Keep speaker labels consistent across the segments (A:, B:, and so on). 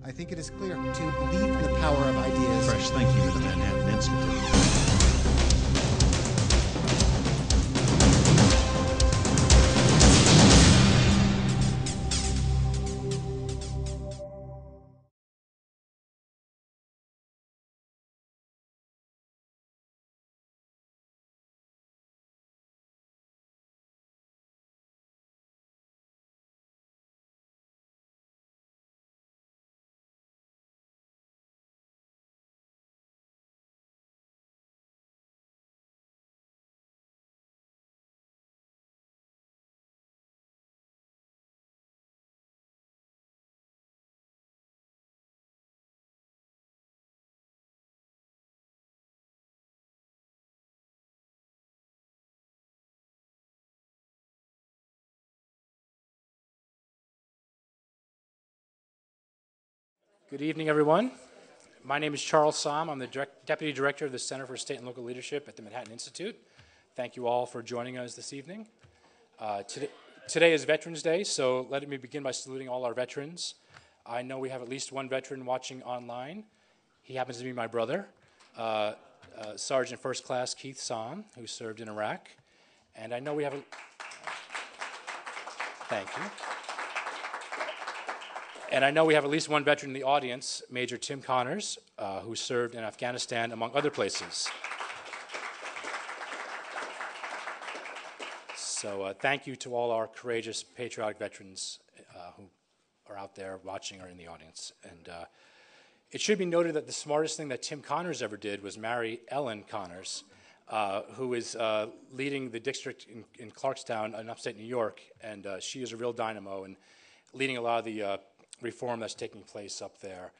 A: I think it is clear to believe in the power of ideas.
B: Fresh thinking to the Manhattan Institute.
C: Good evening, everyone. My name is Charles Sahm. I'm the Deputy Director of the Center for State and Local Leadership at the Manhattan Institute. Thank you all for joining us this evening. Today is Veterans Day, so let me begin by saluting all our veterans. I know we have at least one veteran watching online. He happens to be my brother, Sergeant First Class Keith Sahm, who served in Iraq. And I know we have a... Thank you. And I know we have at least one veteran in the audience, Major Tim Connors, who served in Afghanistan, among other places. So thank you to all our courageous, patriotic veterans who are out there watching or in the audience. And it should be noted that the smartest thing that Tim Connors ever did was marry Ellen Connors, who is leading the district in Clarkstown in upstate New York. And she is a real dynamo and leading a lot of the reform that's taking place up there.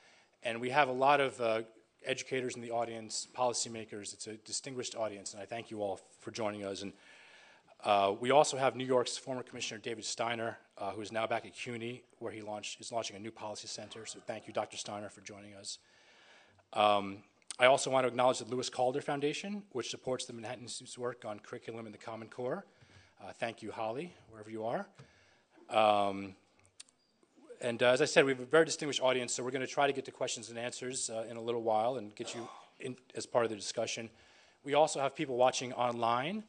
C: And we have a lot of educators in the audience, policymakers. It's a distinguished audience, and I thank you all for joining us. And we also have New York's former Commissioner David Steiner, who is now back at CUNY, where he is launching a new policy center. So thank you, Dr. Steiner, for joining us. I also want to acknowledge the Lewis Calder Foundation, which supports the Manhattan Institute's work on curriculum in the Common Core. Thank you, Holly, wherever you are. And as I said, we have a very distinguished audience, so we're going to try to get to questions and answers in a little while and get you in as part of the discussion. We also have people watching online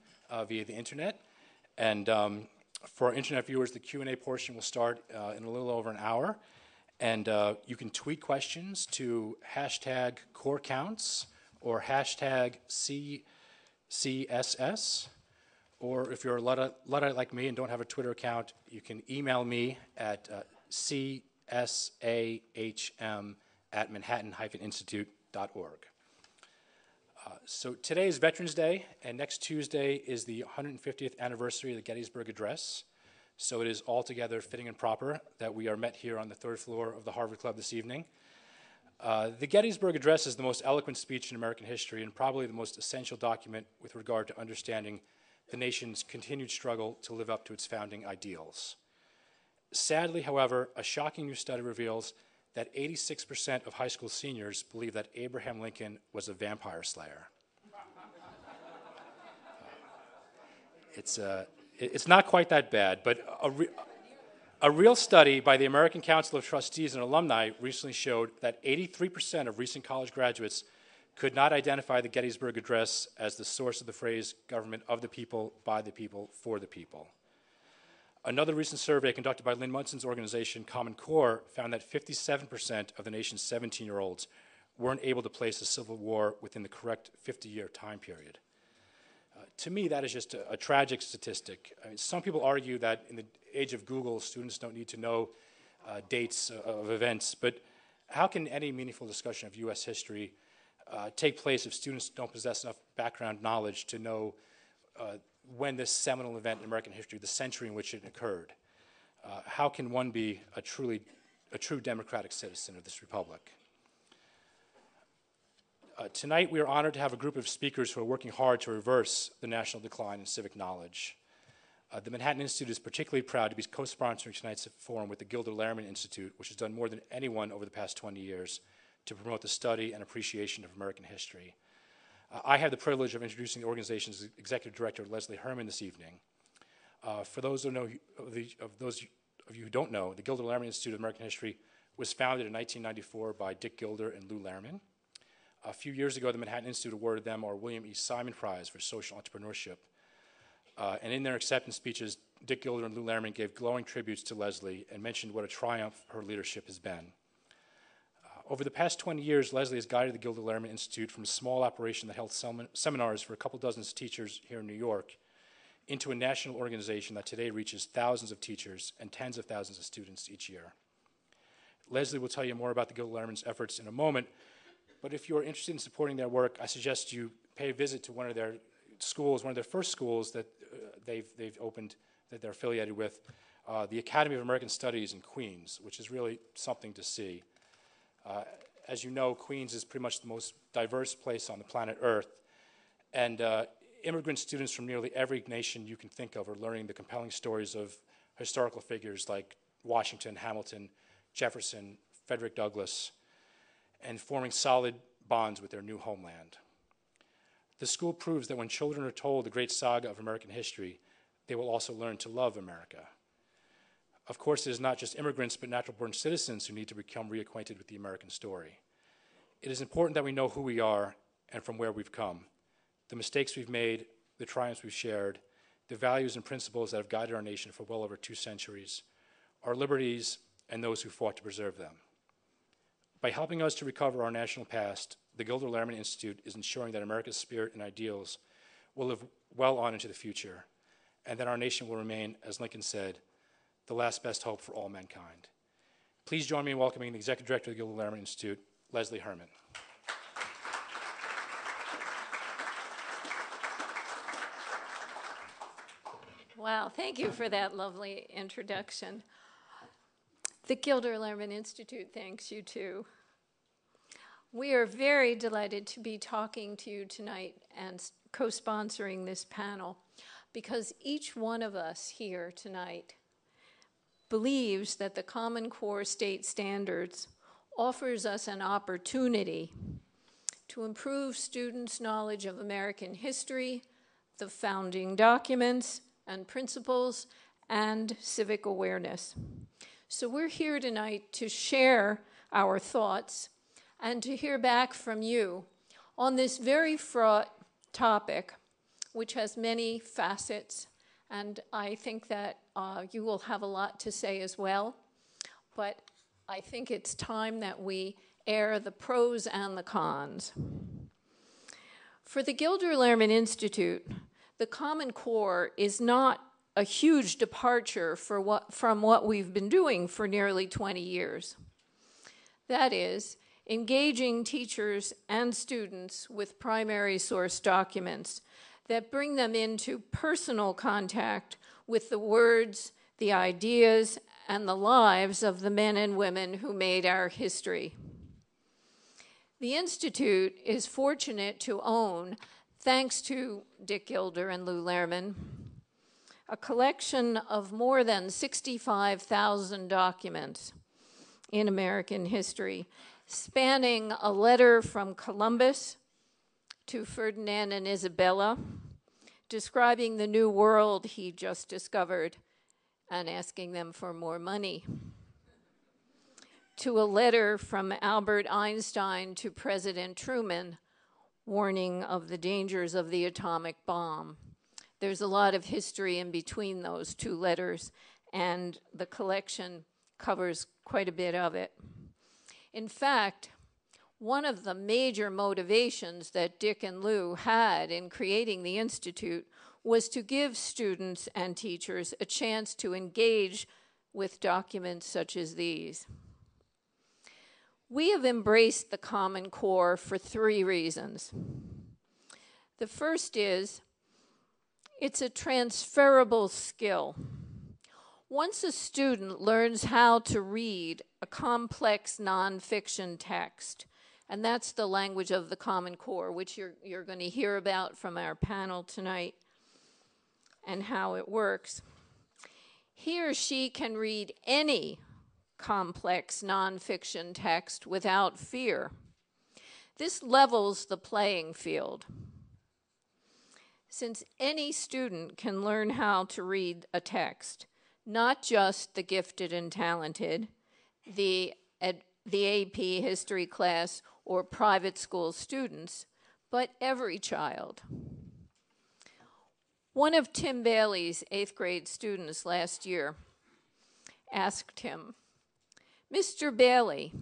C: via the internet. And for our internet viewers, the Q&A portion will start in a little over an hour. And you can tweet questions to hashtag #CoreCounts or hashtag CCSS. Or if you're a Luddite like me and don't have a Twitter account, you can email me at csahm@manhattan-institute.org. So today is Veterans Day, and next Tuesday is the 150th anniversary of the Gettysburg Address. So it is altogether fitting and proper that we are met here on the third floor of the Harvard Club this evening. The Gettysburg Address is the most eloquent speech in American history and probably the most essential document with regard to understanding the nation's continued struggle to live up to its founding ideals. Sadly, however, a shocking new study reveals that 86% of high school seniors believe that Abraham Lincoln was a vampire slayer. It's not quite that bad, but a real study by the American Council of Trustees and Alumni recently showed that 83% of recent college graduates could not identify the Gettysburg Address as the source of the phrase government of the people, by the people, for the people. Another recent survey conducted by Lynn Munson's organization, Common Core, found that 57% of the nation's 17-year-olds weren't able to place the Civil War within the correct 50-year time period. To me, that is just a tragic statistic. I mean, some people argue that in the age of Google, students don't need to know dates of events, but how can any meaningful discussion of U.S. history take place if students don't possess enough background knowledge to know when this seminal event in American history, the century in which it occurred? How can one be a true democratic citizen of this republic? Tonight, we are honored to have a group of speakers who are working hard to reverse the national decline in civic knowledge. The Manhattan Institute is particularly proud to be co-sponsoring tonight's forum with the Gilder Lehrman Institute, which has done more than anyone over the past 20 years to promote the study and appreciation of American history. I have the privilege of introducing the organization's executive director, Lesley Herrmann, this evening. For those of you who don't know, the Gilder Lehrman Institute of American History was founded in 1994 by Dick Gilder and Lou Lehrman. A few years ago, the Manhattan Institute awarded them our William E. Simon Prize for Social Entrepreneurship. And in their acceptance speeches, Dick Gilder and Lou Lehrman gave glowing tributes to Lesley and mentioned what a triumph her leadership has been. Over the past 20 years, Lesley has guided the Gilder Lehrman Institute from a small operation that held seminars for a couple dozen teachers here in New York into a national organization that today reaches thousands of teachers and tens of thousands of students each year. Lesley will tell you more about the Gilder Lehrman's efforts in a moment, but if you're interested in supporting their work, I suggest you pay a visit to one of their schools, one of their first schools that they've opened, that they're affiliated with, the Academy of American Studies in Queens, which is really something to see. As you know, Queens is pretty much the most diverse place on the planet Earth, and immigrant students from nearly every nation you can think of are learning the compelling stories of historical figures like Washington, Hamilton, Jefferson, Frederick Douglass, and forming solid bonds with their new homeland. The school proves that when children are told the great saga of American history, they will also learn to love America. Of course, it is not just immigrants, but natural-born citizens who need to become reacquainted with the American story. It is important that we know who we are and from where we've come, the mistakes we've made, the triumphs we've shared, the values and principles that have guided our nation for well over 2 centuries, our liberties, and those who fought to preserve them. By helping us to recover our national past, the Gilder Lehrman Institute is ensuring that America's spirit and ideals will live well on into the future, and that our nation will remain, as Lincoln said, the last best hope for all mankind. Please join me in welcoming the Executive Director of the Gilder Lehrman Institute, Lesley Herrmann.
D: Wow, thank you for that lovely introduction. The Gilder Lehrman Institute thanks you too. We are very delighted to be talking to you tonight and co-sponsoring this panel because each one of us here tonight believes that the Common Core state standards offers us an opportunity to improve students' knowledge of American history, the founding documents and principles, and civic awareness. So we're here tonight to share our thoughts and to hear back from you on this very fraught topic, which has many facets, and I think that you will have a lot to say as well. But I think it's time that we air the pros and the cons. For the Gilder Lehrman Institute, the Common Core is not a huge departure from what we've been doing for nearly 20 years. That is, engaging teachers and students with primary source documents that bring them into personal contact with the words, the ideas, and the lives of the men and women who made our history. The Institute is fortunate to own, thanks to Dick Gilder and Lou Lehrman, a collection of more than 65,000 documents in American history, spanning a letter from Columbus to Ferdinand and Isabella, describing the new world he just discovered and asking them for more money, to a letter from Albert Einstein to President Truman, warning of the dangers of the atomic bomb. There's a lot of history in between those two letters, and the collection covers quite a bit of it. In fact, one of the major motivations that Dick and Lou had in creating the Institute was to give students and teachers a chance to engage with documents such as these. We have embraced the Common Core for 3 reasons. The first is, it's a transferable skill. Once a student learns how to read a complex nonfiction text, and that's the language of the Common Core, which you're going to hear about from our panel tonight and how it works, he or she can read any complex nonfiction text without fear. This levels the playing field. Since any student can learn how to read a text, not just the gifted and talented, the the AP history class or private school students, but every child. One of Tim Bailey's 8th grade students last year asked him, "Mr. Bailey,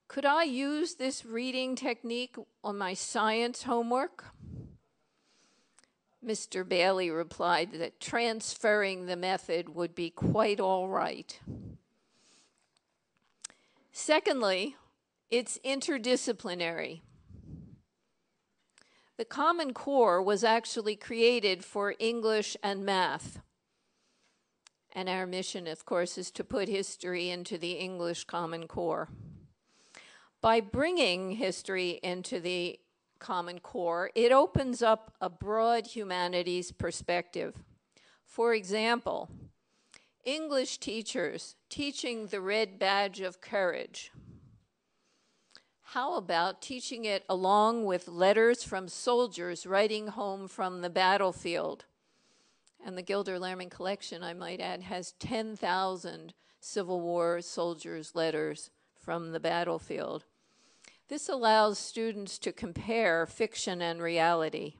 D: could I use this reading technique on my science homework?" Mr. Bailey replied that transferring the method would be quite all right. Secondly, it's interdisciplinary. The Common Core was actually created for English and math. And our mission, of course, is to put history into the English Common Core. By bringing history into the Common Core, it opens up a broad humanities perspective. For example, English teachers teaching the red badge of courage. How about teaching it along with letters from soldiers writing home from the battlefield? And the Gilder-Lehrman collection, I might add, has 10,000 Civil War soldiers' letters from the battlefield. This allows students to compare fiction and reality.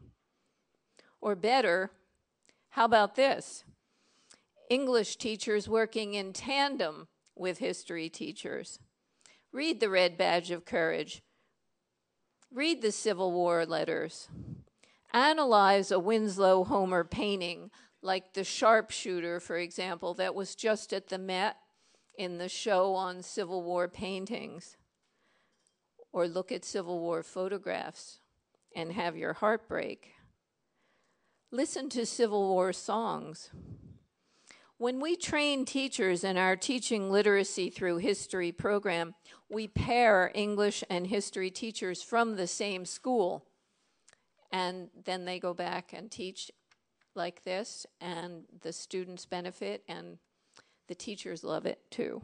D: Or better, how about this? English teachers working in tandem with history teachers. Read the Red Badge of Courage. Read the Civil War letters. Analyze a Winslow Homer painting, like the Sharpshooter, for example, that was just at the Met in the show on Civil War paintings. Or look at Civil War photographs and have your heart break. Listen to Civil War songs. When we train teachers in our Teaching Literacy Through History program, we pair English and history teachers from the same school. And then they go back and teach like this, and the students benefit, and the teachers love it too.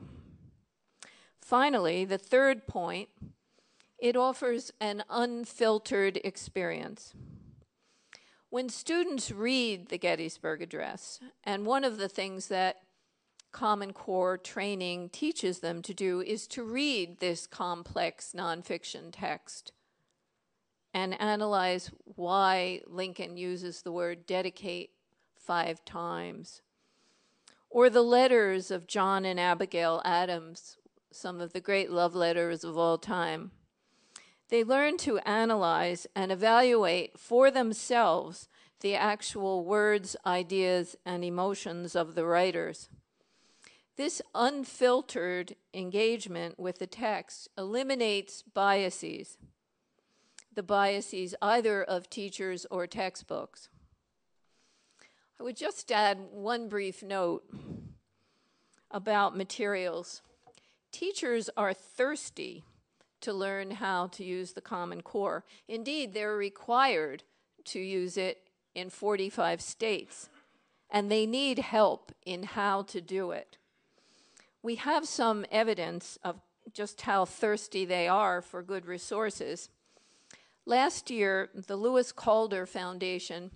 D: Finally, the third point, it offers an unfiltered experience. When students read the Gettysburg Address, and one of the things that Common Core training teaches them to do is to read this complex nonfiction text and analyze why Lincoln uses the word dedicate 5 times. Or the letters of John and Abigail Adams, some of the great love letters of all time. They learn to analyze and evaluate for themselves the actual words, ideas, and emotions of the writers. This unfiltered engagement with the text eliminates biases, the biases either of teachers or textbooks. I would just add one brief note about materials. Teachers are thirsty to learn how to use the Common Core. Indeed, they're required to use it in 45 states, and they need help in how to do it. We have some evidence of just how thirsty they are for good resources. Last year, the Lewis Calder Foundation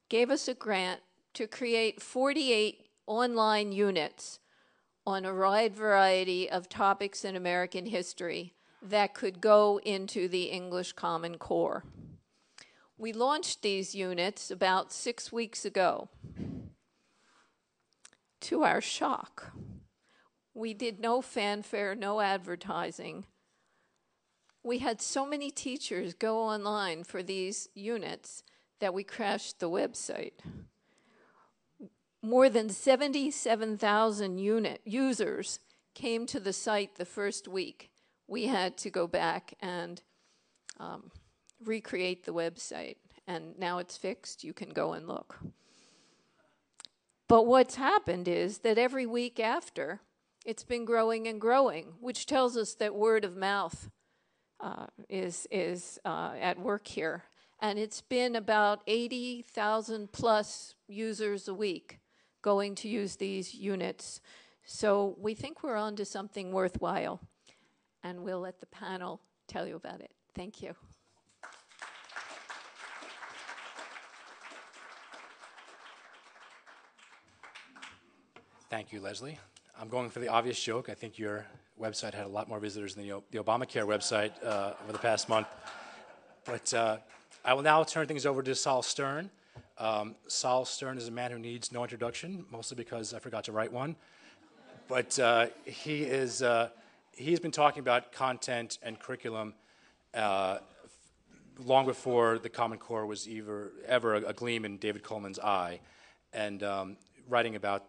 D: gave us a grant to create 48 online units on a wide variety of topics in American history that could go into the English Common Core. We launched these units about 6 weeks ago. To our shock, we did no fanfare, no advertising. We had so many teachers go online for these units that we crashed the website. More than 77,000 users came to the site the first week. We had to go back and recreate the website, and now it's fixed. You can go and look. But what's happened is that every week after, it's been growing and growing, which tells us that word of mouth is at work here. And it's been about 80,000 plus users a week going to use these units. So we think we're on to something worthwhile, and we'll let the panel tell you about it. Thank you.
C: Thank you, Lesley. I'm going for the obvious joke. I think you're website had a lot more visitors than the Obamacare website over the past month. But I will now turn things over to Sol Stern. Sol Stern is a man who needs no introduction, mostly because I forgot to write one. But he's been talking about content and curriculum long before the Common Core was ever a gleam in David Coleman's eye, and writing about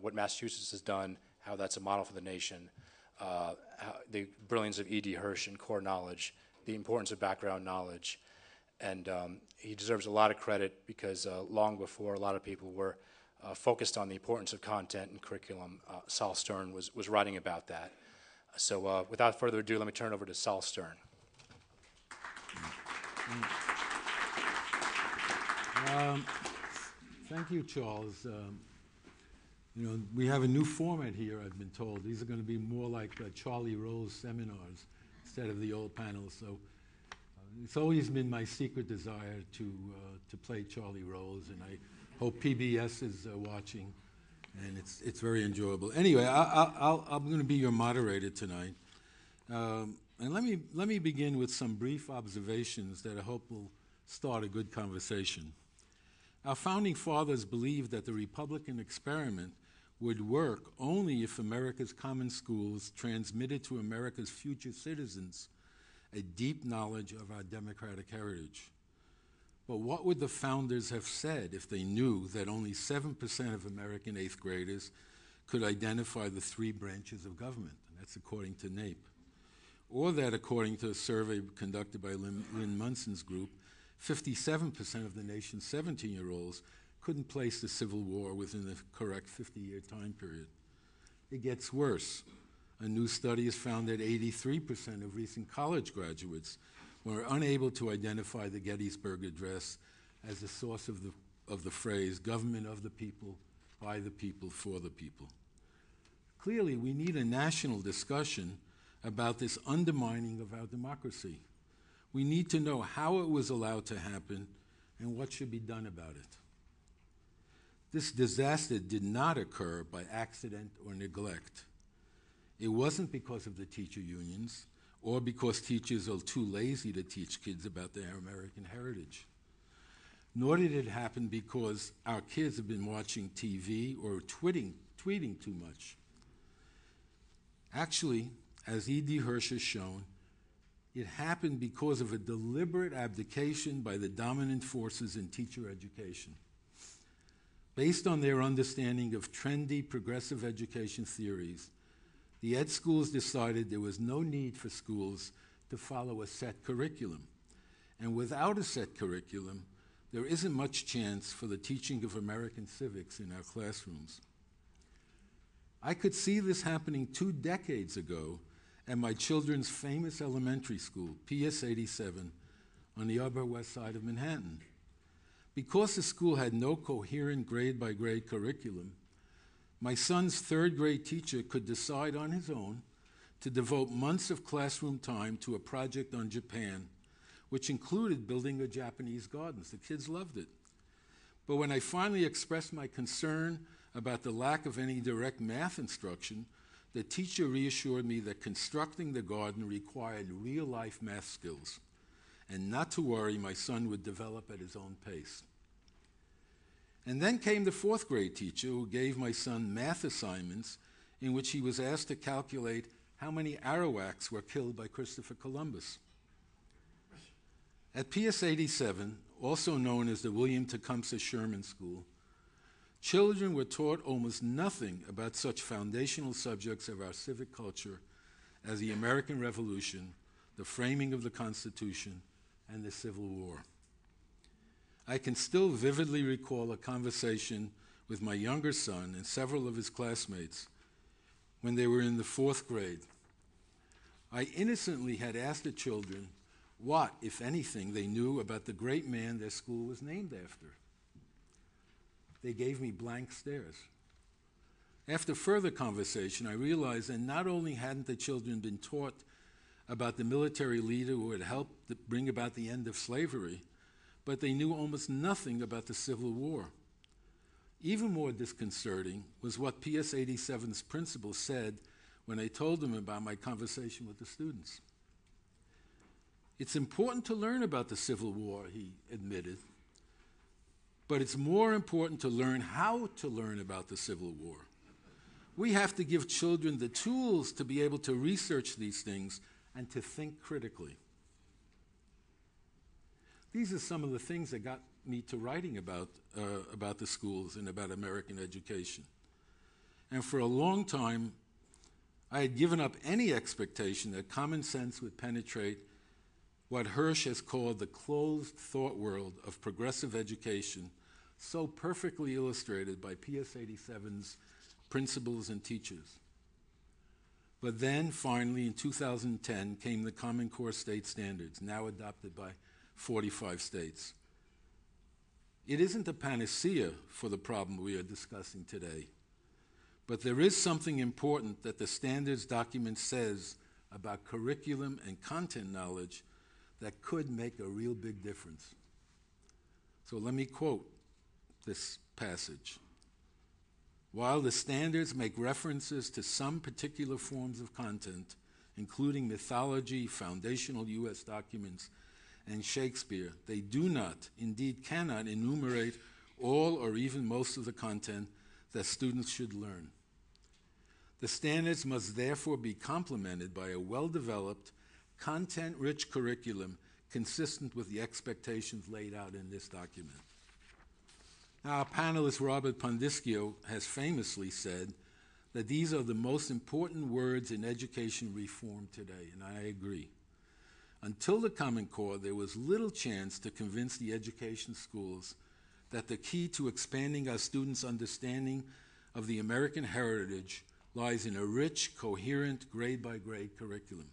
C: what Massachusetts has done, how that's a model for the nation, how the brilliance of E.D. Hirsch and core knowledge, the importance of background knowledge, and he deserves a lot of credit because long before a lot of people were focused on the importance of content and curriculum, Sol Stern was writing about that. So without further ado, let me turn it over to Sol Stern.
E: Thank you, Charles. We have a new format here, I've been told. These are going to be more like Charlie Rose seminars instead of the old panels. So it's always been my secret desire to play Charlie Rose, and I hope PBS is watching, and it's very enjoyable. Anyway, I'm going to be your moderator tonight. And let me begin with some brief observations that I hope will start a good conversation. Our founding fathers believed that the Republican experiment would work only if America's common schools transmitted to America's future citizens a deep knowledge of our democratic heritage. But what would the founders have said if they knew that only 7% of American eighth graders could identify the three branches of government? And that's according to NAEP. Or that, according to a survey conducted by Lynn Munson's group, 57% of the nation's 17-year-olds couldn't place the Civil War within the correct 50-year time period. It gets worse. A new study has found that 83% of recent college graduates were unable to identify the Gettysburg Address as the source of the phrase, government of the people, by the people, for the people. Clearly, we need a national discussion about this undermining of our democracy. We need to know how it was allowed to happen and what should be done about it. This disaster did not occur by accident or neglect. It wasn't because of the teacher unions or because teachers are too lazy to teach kids about their American heritage. Nor did it happen because our kids have been watching TV or tweeting too much. Actually, as E.D. Hirsch has shown, it happened because of a deliberate abdication by the dominant forces in teacher education. Based on their understanding of trendy progressive education theories, the ed schools decided there was no need for schools to follow a set curriculum. And without a set curriculum, there isn't much chance for the teaching of American civics in our classrooms. I could see this happening 2 decades ago at my children's famous elementary school, PS 87, on the Upper West Side of Manhattan. Because the school had no coherent grade-by-grade curriculum, my son's 3rd grade teacher could decide on his own to devote months of classroom time to a project on Japan, which included building a Japanese garden. The kids loved it. But when I finally expressed my concern about the lack of any direct math instruction, the teacher reassured me that constructing the garden required real-life math skills, and not to worry, my son would develop at his own pace. And then came the 4th grade teacher who gave my son math assignments in which he was asked to calculate how many Arawaks were killed by Christopher Columbus. At PS 87, also known as the William Tecumseh Sherman School, children were taught almost nothing about such foundational subjects of our civic culture as the American Revolution, the framing of the Constitution, and the Civil War. I can still vividly recall a conversation with my younger son and several of his classmates when they were in the 4th grade. I innocently had asked the children what, if anything, they knew about the great man their school was named after. They gave me blank stares. After further conversation, I realized that not only hadn't the children been taught about the military leader who had helped bring about the end of slavery, but they knew almost nothing about the Civil War. Even more disconcerting was what PS 87's principal said when I told him about my conversation with the students. It's important to learn about the Civil War, he admitted, but it's more important to learn how to learn about the Civil War. We have to give children the tools to be able to research these things and to think critically. These are some of the things that got me to writing about the schools and about American education. And for a long time, I had given up any expectation that common sense would penetrate what Hirsch has called the closed thought world of progressive education, so perfectly illustrated by PS 87's principals and teachers. But then, finally, in 2010, came the Common Core state standards, now adopted by 45 states. It isn't a panacea for the problem we are discussing today, but there is something important that the standards document says about curriculum and content knowledge that could make a real big difference. So let me quote this passage. While the standards make references to some particular forms of content, including mythology, foundational U.S. documents, and Shakespeare, they do not, indeed cannot, enumerate all or even most of the content that students should learn. The standards must therefore be complemented by a well-developed, content-rich curriculum consistent with the expectations laid out in this document. Now, our panelist Robert Pondiscio has famously said that these are the most important words in education reform today, and I agree. Until the Common Core, there was little chance to convince the education schools that the key to expanding our students' understanding of the American heritage lies in a rich, coherent, grade-by-grade curriculum.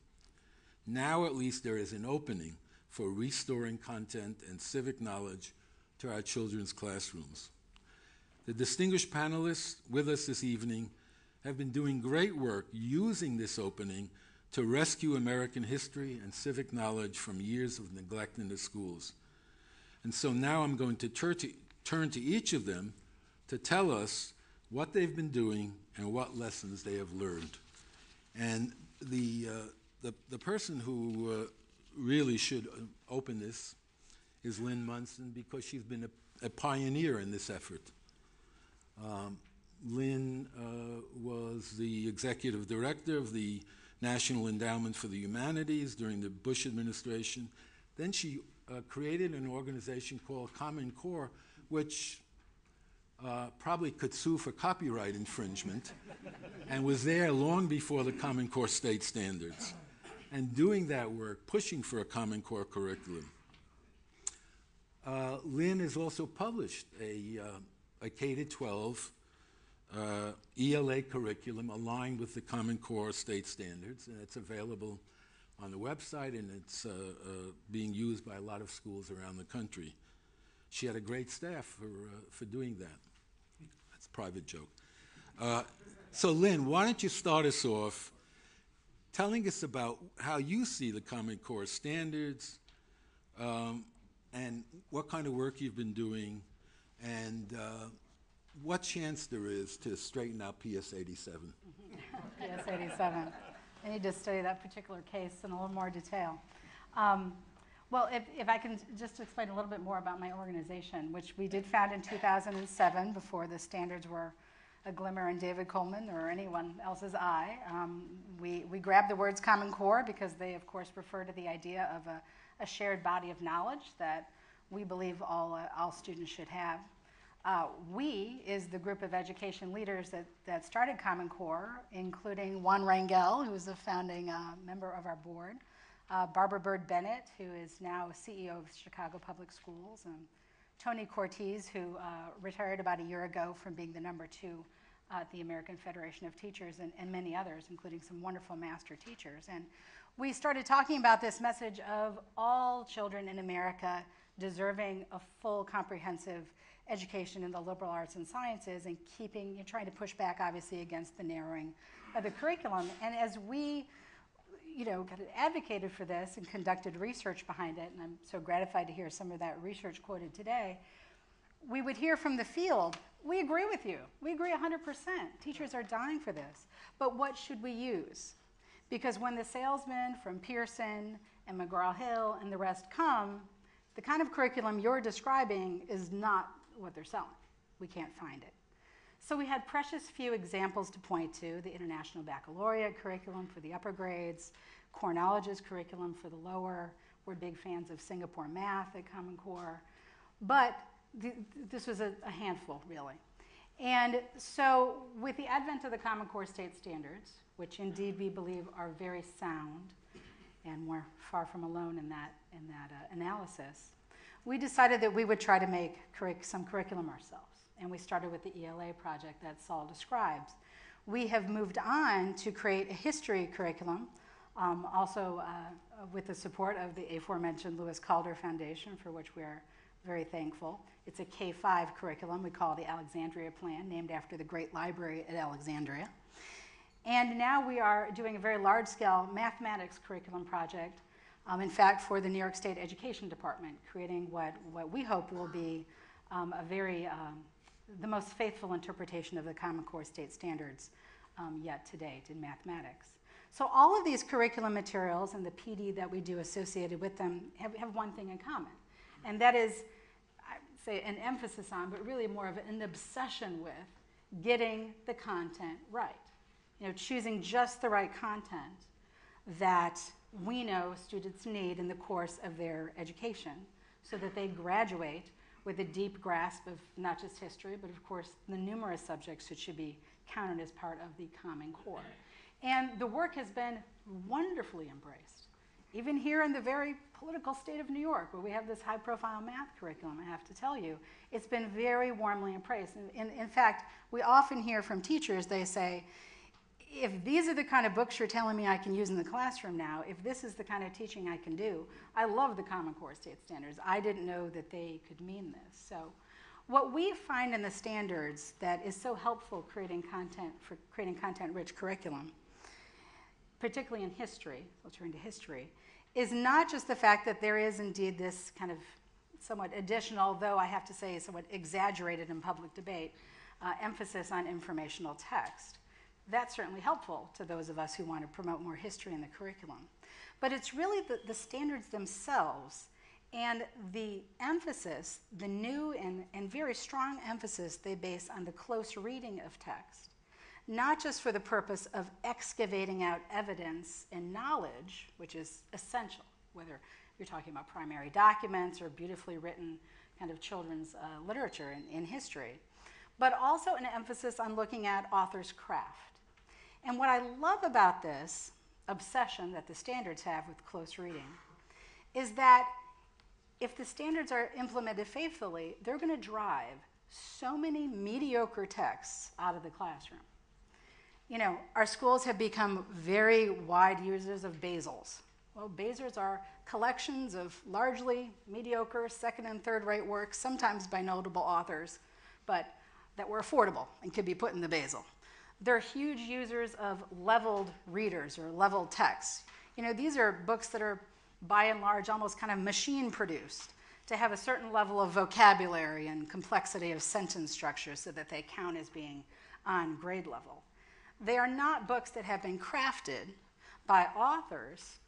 E: Now, at least, there is an opening for restoring content and civic knowledge to our children's classrooms. The distinguished panelists with us this evening have been doing great work using this opening to rescue American history and civic knowledge from years of neglect in the schools. And so now I'm going to turn to each of them to tell us what they've been doing and what lessons they have learned. And the person who really should open this is Lynn Munson, because she's been a pioneer in this effort. Lynn was the executive director of the National Endowment for the Humanities during the Bush administration. Then she created an organization called Common Core, which probably could sue for copyright infringement, and was there long before the Common Core state standards, and doing that work, pushing for a Common Core curriculum. Lynn has also published a K-12 ELA curriculum aligned with the Common Core state standards, and it's available on the website, and it's being used by a lot of schools around the country. She had a great staff for doing that. That's a private joke. So Lynn, why don't you start us off telling us about how you see the Common Core standards, and what kind of work you've been doing, and what chance there is to straighten out PS 87.
F: PS 87. I need to study that particular case in a little more detail. Well, if I can just explain a little bit more about my organization, which we did found in 2007 before the standards were a glimmer in David Coleman or anyone else's eye. We grabbed the words Common Core because they, of course, refer to the idea of a shared body of knowledge that we believe all students should have. We is the group of education leaders that started Common Core, including Juan Rangel, who is a founding member of our board, Barbara Bird Bennett, who is now CEO of Chicago Public Schools, and Tony Cortez, who retired about a year ago from being the #2 at the American Federation of Teachers, and many others, including some wonderful master teachers. And we started talking about this message of all children in America deserving a full, comprehensive education in the liberal arts and sciences, and trying to push back, obviously, against the narrowing of the curriculum. And as we kind of advocated for this and conducted research behind it, and I'm so gratified to hear some of that research quoted today, we would hear from the field we agree with you. We agree 100%. Teachers are dying for this. But what should we use? Because when the salesmen from Pearson and McGraw-Hill and the rest come, the kind of curriculum you're describing is not what they're selling. We can't find it. So we had precious few examples to point to: the International Baccalaureate curriculum for the upper grades, Cornell's curriculum for the lower. We're big fans of Singapore math at Common Core. But this was a handful, really. And so with the advent of the Common Core state standards, which indeed we believe are very sound, and we're far from alone in that analysis, we decided that we would try to make some curriculum ourselves. And we started with the ELA project that Saul describes. We have moved on to create a history curriculum, also with the support of the aforementioned Lewis Calder Foundation, for which we are very thankful. It's a K-5 curriculum we call the Alexandria Plan, named after the great library at Alexandria. And now we are doing a very large-scale mathematics curriculum project, in fact, for the New York State Education Department, creating what we hope will be the most faithful interpretation of the Common Core state standards yet to date in mathematics. So all of these curriculum materials and the PD that we do associated with them have one thing in common, and that is, I'd say, an emphasis on, but really more of an obsession with getting the content right. Choosing just the right content that we know students need in the course of their education so that they graduate with a deep grasp of not just history, but of course the numerous subjects that should be counted as part of the Common Core. And the work has been wonderfully embraced. Even here in the very political state of New York, where we have this high-profile math curriculum, I have to tell you, it's been very warmly embraced. And in fact, we often hear from teachers, they say, if these are the kind of books you're telling me I can use in the classroom now, if this is the kind of teaching I can do, I love the Common Core state standards. I didn't know that they could mean this. So what we find in the standards that is so helpful creating content-rich curriculum, particularly in history, I'll turn to history, is not just the fact that there is indeed this kind of somewhat additional, though I have to say somewhat exaggerated in public debate, emphasis on informational text. That's certainly helpful to those of us who want to promote more history in the curriculum. But it's really the standards themselves and the emphasis, the new and very strong emphasis they base on the close reading of text, not just for the purpose of excavating out evidence and knowledge, which is essential, whether you're talking about primary documents or beautifully written kind of children's literature in history, but also an emphasis on looking at author's craft. And what I love about this obsession that the standards have with close reading is that if the standards are implemented faithfully, they're going to drive so many mediocre texts out of the classroom. Our schools have become very wide users of basals. Well, basals are collections of largely mediocre second and third rate works, sometimes by notable authors, but that were affordable and could be put in the basal. They're huge users of leveled readers or leveled texts. These are books that are by and large almost kind of machine produced to have a certain level of vocabulary and complexity of sentence structure so that they count as being on grade level. They are not books that have been crafted by authors,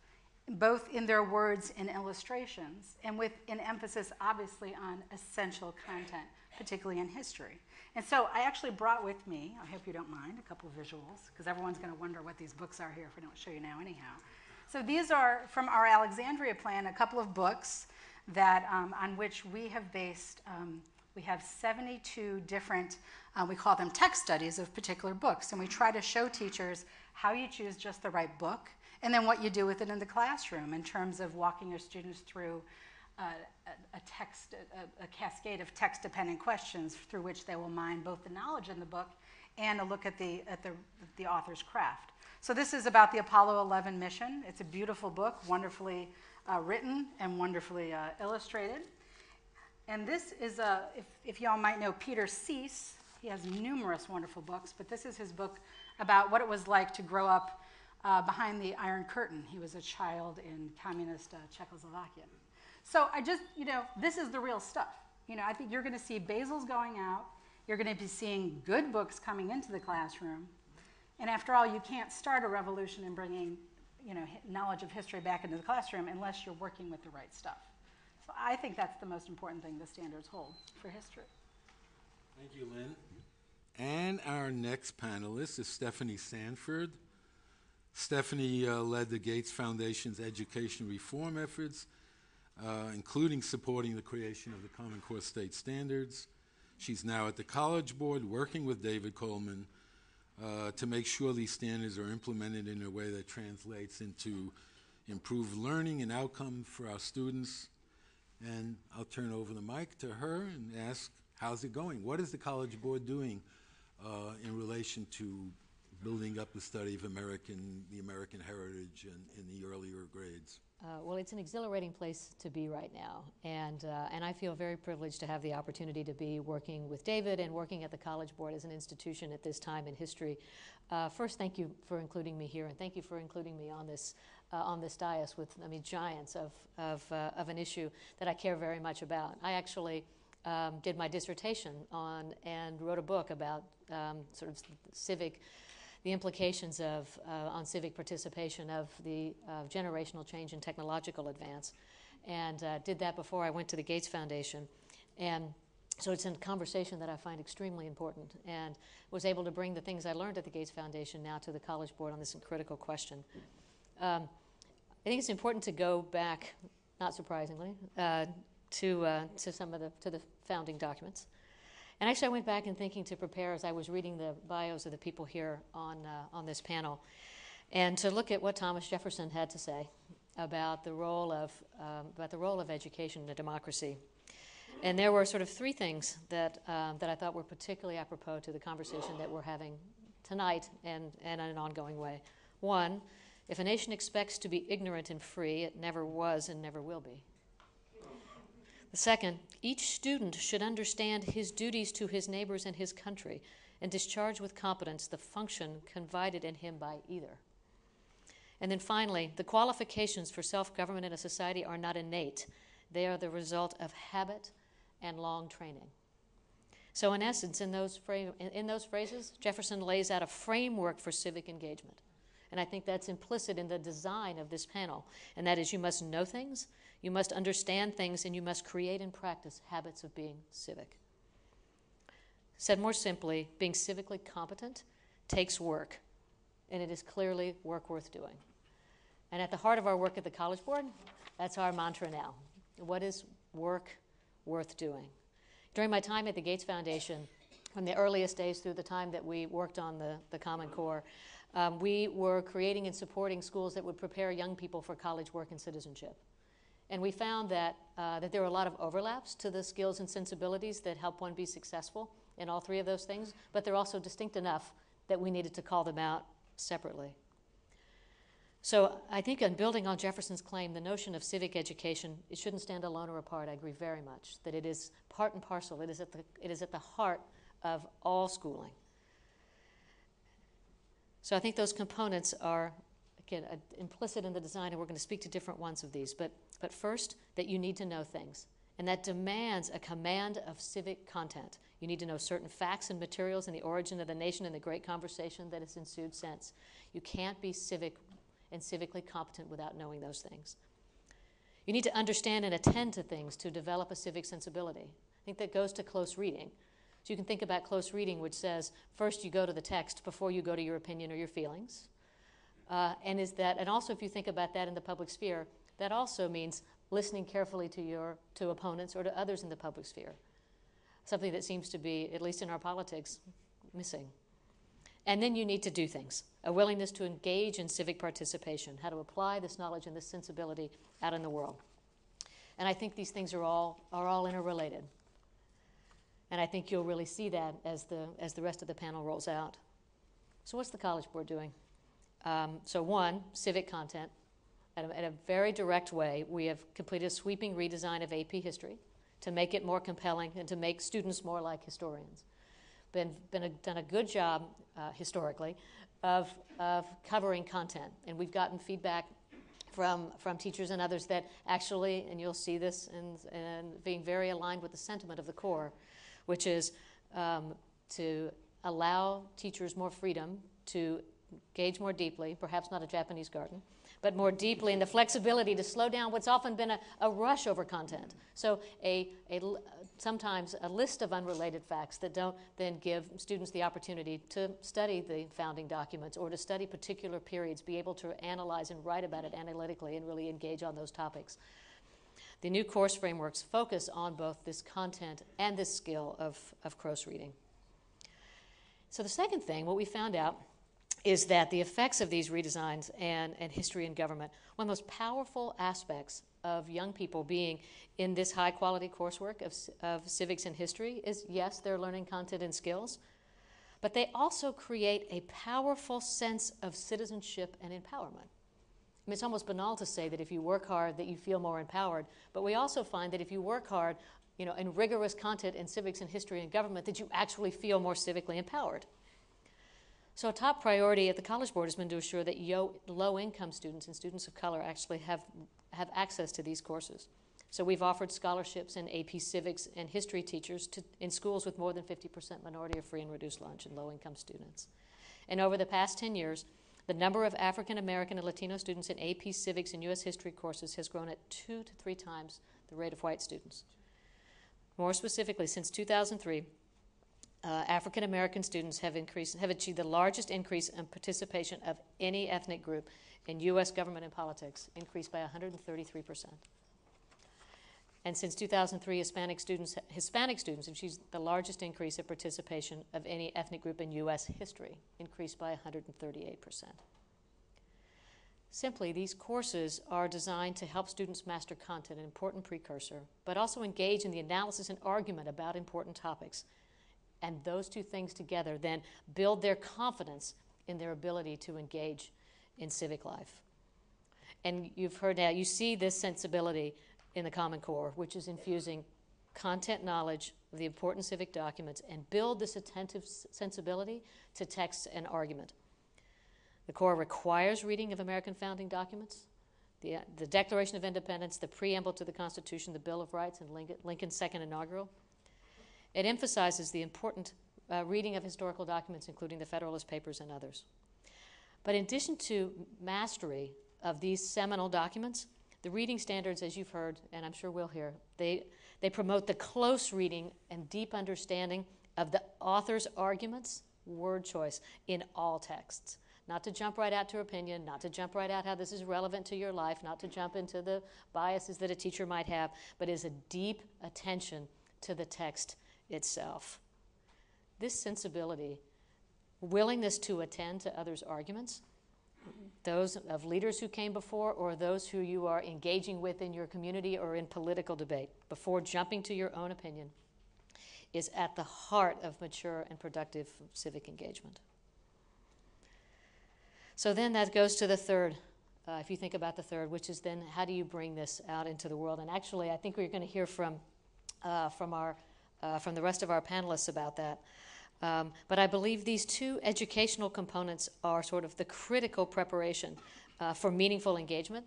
F: both in their words and illustrations, and with an emphasis obviously on essential content, particularly in history. And so I actually brought with me, I hope you don't mind, a couple of visuals, because everyone's going to wonder what these books are here if I don't show you now anyhow. So these are from our Alexandria plan, a couple of books that on which we have based, we have 72 different, we call them text studies of particular books, and we try to show teachers how you choose just the right book, and then what you do with it in the classroom in terms of walking your students through a cascade of text-dependent questions through which they will mine both the knowledge in the book and a look at the author's craft. So this is about the Apollo 11 mission. It's a beautiful book, wonderfully written and wonderfully illustrated. And this is, if y'all might know Peter Cease, he has numerous wonderful books, but this is his book about what it was like to grow up behind the Iron Curtain. He was a child in communist Czechoslovakia. So I just, this is the real stuff. I think you're going to see basals going out You're going to be seeing good books coming into the classroom. And after all, you can't start a revolution in bringing, knowledge of history back into the classroom unless you're working with the right stuff. So I think that's the most important thing the standards hold for history.
E: Thank you, Lynn. And our next panelist is Stefanie Sanford. Stefanie led the Gates Foundation's education reform efforts, including supporting the creation of the Common Core State Standards. She's now at the College Board working with David Coleman to make sure these standards are implemented in a way that translates into improved learning and outcome for our students. And I'll turn over the mic to her and ask, how's it going? What is the College Board doing in relation to building up the study of the American heritage in the earlier grades?
G: Well, it's an exhilarating place to be right now, and I feel very privileged to have the opportunity to be working with David and working at the College Board as an institution at this time in history. First, thank you for including me here, and thank you for including me on this dais with, giants of an issue that I care very much about. I actually did my dissertation on and wrote a book about sort of the implications of on civic participation of the generational change and technological advance, and did that before I went to the Gates Foundation. And so it's a conversation that I find extremely important, and was able to bring the things I learned at the Gates Foundation now to the College Board on this critical question. I think it's important to go back, not surprisingly, to some of the founding documents. And actually, I went back and thinking to prepare as I was reading the bios of the people here on this panel, and to look at what Thomas Jefferson had to say about the role of education in a democracy. And there were sort of three things that I thought were particularly apropos to the conversation that we're having tonight and in an ongoing way. One, if a nation expects to be ignorant and free, it never was and never will be. The second, each student should understand his duties to his neighbors and his country and discharge with competence the function confided in him by either. And then finally, the qualifications for self-government in a society are not innate. They are the result of habit and long training. So in essence, in those phrases, Jefferson lays out a framework for civic engagement. And I think that's implicit in the design of this panel, and that is you must know things, you must understand things, and you must create and practice habits of being civic. Said more simply, being civically competent takes work, and it is clearly work worth doing. And at the heart of our work at the College Board, that's our mantra now. What is work worth doing? During my time at the Gates Foundation, from the earliest days through the time that we worked on the Common Core, we were creating and supporting schools that would prepare young people for college work and citizenship. And we found that there were a lot of overlaps to the skills and sensibilities that help one be successful in all three of those things, but they're also distinct enough that we needed to call them out separately. So I think in building on Jefferson's claim, the notion of civic education, it shouldn't stand alone or apart. I agree very much that it is part and parcel. It is at the heart of all schooling. So I think those components are, again, implicit in the design, and we're going to speak to different ones of these. But first, that you need to know things. And that demands a command of civic content. You need to know certain facts and materials and the origin of the nation and the great conversation that has ensued since. You can't be civic and civically competent without knowing those things. You need to understand and attend to things to develop a civic sensibility. I think that goes to close reading. So you can think about close reading, which says, first you go to the text before you go to your opinion or your feelings. And also if you think about that in the public sphere, that also means listening carefully to opponents or to others in the public sphere. Something that seems to be, at least in our politics, missing. And then you need to do things. A willingness to engage in civic participation, how to apply this knowledge and this sensibility out in the world. And I think these things are all interrelated. And I think you'll really see that as the rest of the panel rolls out. So what's the College Board doing? So one, civic content. In a very direct way, we have completed a sweeping redesign of AP history to make it more compelling and to make students more like historians. Done a good job historically of covering content, and we've gotten feedback from teachers and others that actually, and you'll see this, and being very aligned with the sentiment of the core, which is to allow teachers more freedom to engage more deeply, perhaps not a Japanese garden, but more deeply in the flexibility to slow down what's often been a rush over content. So sometimes a list of unrelated facts that don't then give students the opportunity to study the founding documents or to study particular periods, be able to analyze and write about it analytically and really engage on those topics. The new course frameworks focus on both this content and this skill of close reading. So the second thing, what we found out, is that the effects of these redesigns and history and government, one of the most powerful aspects of young people being in this high-quality coursework of civics and history is, yes, they're learning content and skills, but they also create a powerful sense of citizenship and empowerment. I mean, it's almost banal to say that if you work hard that you feel more empowered, but we also find that if you work hard, in rigorous content in civics and history and government, that you actually feel more civically empowered. So a top priority at the College Board has been to assure that low-income students and students of color actually have access to these courses. So we've offered scholarships and AP Civics and History teachers in schools with more than 50% minority or free and reduced lunch and low-income students. And over the past 10 years, the number of African American and Latino students in AP Civics and U.S. History courses has grown at 2 to 3 times the rate of white students. More specifically, since 2003, African American students have achieved the largest increase in participation of any ethnic group in U.S. government and politics, increased by 133%. And since 2003, Hispanic students have achieved the largest increase in participation of any ethnic group in U.S. history, increased by 138%. Simply, these courses are designed to help students master content, an important precursor, but also engage in the analysis and argument about important topics. And those two things together then build their confidence in their ability to engage in civic life. And you've heard now, you see this sensibility in the Common Core, which is infusing content knowledge of the important civic documents and build this attentive sensibility to text and argument. The Core requires reading of American founding documents, the Declaration of Independence, the preamble to the Constitution, the Bill of Rights, and Lincoln's second inaugural. It emphasizes the important reading of historical documents, including the Federalist Papers and others. But in addition to mastery of these seminal documents, the reading standards, as you've heard, and I'm sure we'll hear, they promote the close reading and deep understanding of the author's arguments, word choice, in all texts. Not to jump right out to opinion, not to jump right out how this is relevant to your life, not to jump into the biases that a teacher might have, but is a deep attention to the text itself. This sensibility, willingness to attend to others' arguments, those of leaders who came before or those who you are engaging with in your community or in political debate, before jumping to your own opinion, is at the heart of mature and productive civic engagement. So then that goes to the third, if you think about the third, which is then how do you bring this out into the world? And actually, I think we're going to hear from the rest of our panelists about that. But I believe these two educational components are sort of the critical preparation for meaningful engagement.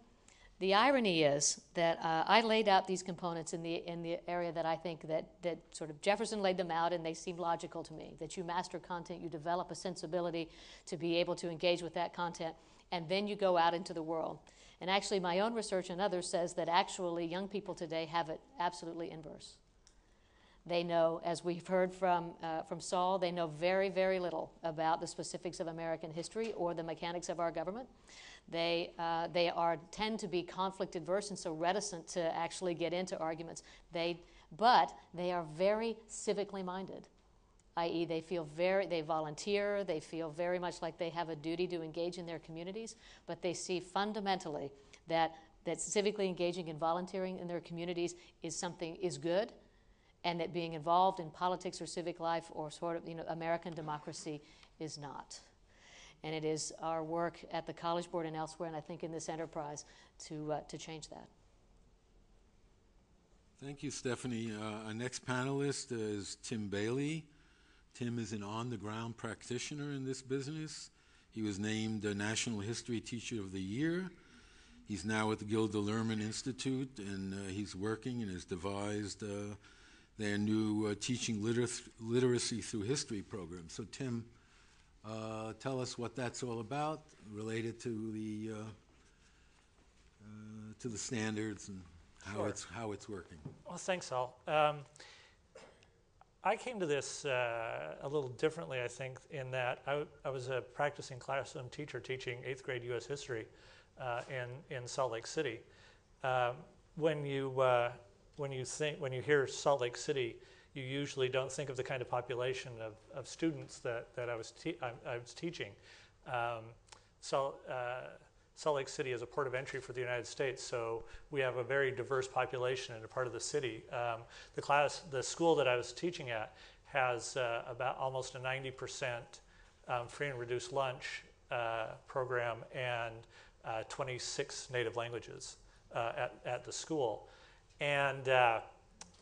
G: The irony is that I laid out these components in the area that I think that sort of Jefferson laid them out, and they seem logical to me, that you master content, you develop a sensibility to be able to engage with that content, and then you go out into the world. And actually, my own research and others says that actually young people today have it absolutely inverse. They know, as we've heard from Saul, they know very, very little about the specifics of American history or the mechanics of our government. They tend to be conflict adverse and so reticent to actually get into arguments. But they are very civically minded, i.e. they volunteer, they feel very much like they have a duty to engage in their communities, but they see fundamentally that civically engaging and volunteering in their communities is good, and that being involved in politics or civic life or sort of American democracy is not. And it is our work at the College Board and elsewhere, and I think in this enterprise, to change that.
E: Thank you, Stefanie. Our next panelist is Tim Bailey. Tim is an on-the-ground practitioner in this business. He was named the National History Teacher of the Year. He's now at the Gilder Lehrman Institute, and he's working and has devised their new Teaching Literacy Through History program. So Tim, tell us what that's all about, related to the standards and how it's working.
H: Well, thanks, all. I came to this a little differently, I think, in that I was a practicing classroom teacher teaching 8th grade U.S. history in Salt Lake City. When you hear Salt Lake City, you usually don't think of the kind of population of students that I was teaching. Salt Lake City is a port of entry for the United States, so we have a very diverse population in a part of the city. The school that I was teaching at has about almost a 90% free and reduced lunch program and 26 native languages at the school. And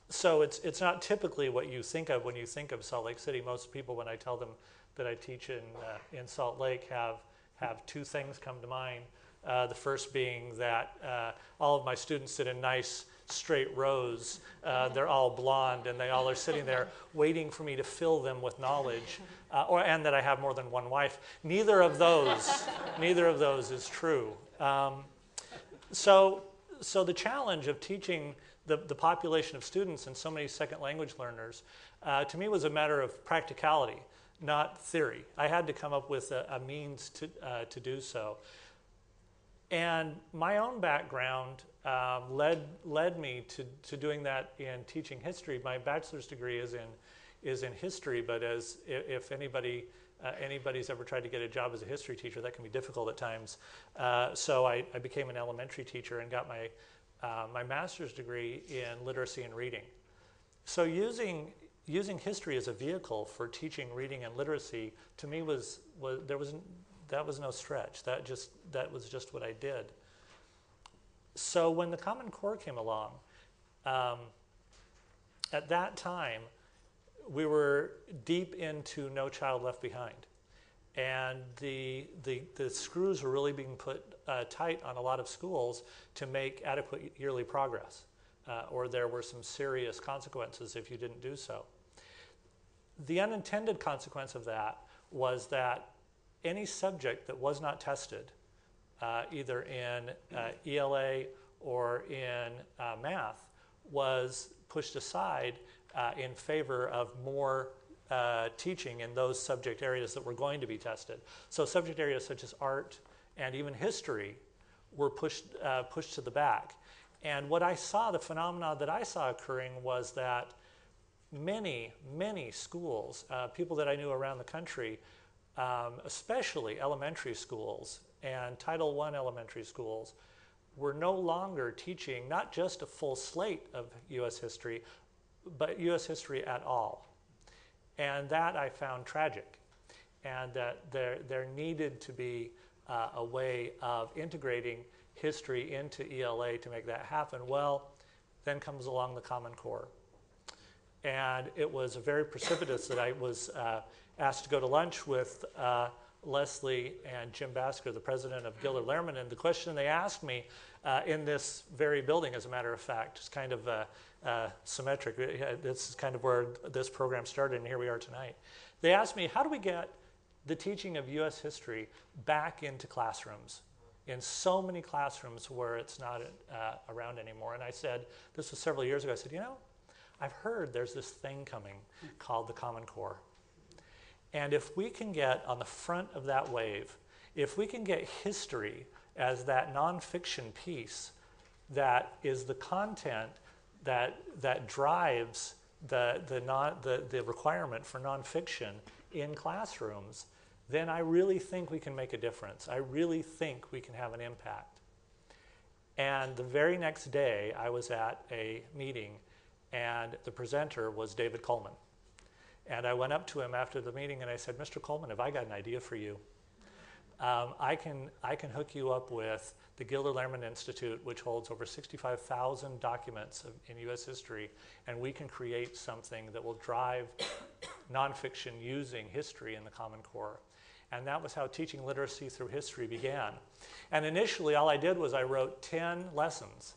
H: so it's not typically what you think of when you think of Salt Lake City. Most people, when I tell them that I teach in Salt Lake, have two things come to mind. The first being that all of my students sit in nice straight rows. They're all blonde, and they all are sitting there waiting for me to fill them with knowledge, and that I have more than one wife. Neither of those is true. So the challenge of teaching the population of students and so many second language learners, to me, was a matter of practicality, not theory. I had to come up with a means to do so. And my own background led me to doing that in teaching history. My bachelor's degree is in history, but if anybody's ever tried to get a job as a history teacher, that can be difficult at times. So I became an elementary teacher and got my master's degree in literacy and reading. So using history as a vehicle for teaching reading and literacy, to me, that was no stretch. That was just what I did. So when the Common Core came along, at that time, we were deep into No Child Left Behind. And the screws were really being put tight on a lot of schools to make adequate yearly progress, or there were some serious consequences if you didn't do so. The unintended consequence of that was that any subject that was not tested, either in ELA or in math, was pushed aside in favor of more teaching in those subject areas that were going to be tested. So subject areas such as art and even history were pushed to the back. And what I saw, the phenomena that I saw occurring, was that many schools, people that I knew around the country, especially elementary schools and Title I elementary schools, were no longer teaching not just a full slate of U.S. history, but U.S. history at all. And that I found tragic. And that there needed to be a way of integrating history into ELA to make that happen. Well, then comes along the Common Core. And it was very precipitous that I was asked to go to lunch with Lesley and Jim Basker, the president of Gilder-Lehrman, and the question they asked me in this very building, as a matter of fact, is kind of symmetric. This is kind of where this program started, and here we are tonight. They asked me, how do we get the teaching of U.S. history back into classrooms, in so many classrooms where it's not around anymore? And I said, this was several years ago, I said, you know, I've heard there's this thing coming called the Common Core. And if we can get on the front of that wave, if we can get history as that nonfiction piece that is the content that drives the requirement for nonfiction in classrooms, then I really think we can make a difference. I really think we can have an impact. And the very next day, I was at a meeting, and the presenter was David Coleman. And I went up to him after the meeting and I said, Mr. Coleman, have I got an idea for you? I can hook you up with the Gilder-Lehrman Institute, which holds over 65,000 documents in U.S. history, and we can create something that will drive nonfiction using history in the Common Core. And that was how teaching literacy through history began. And initially, all I did was I wrote 10 lessons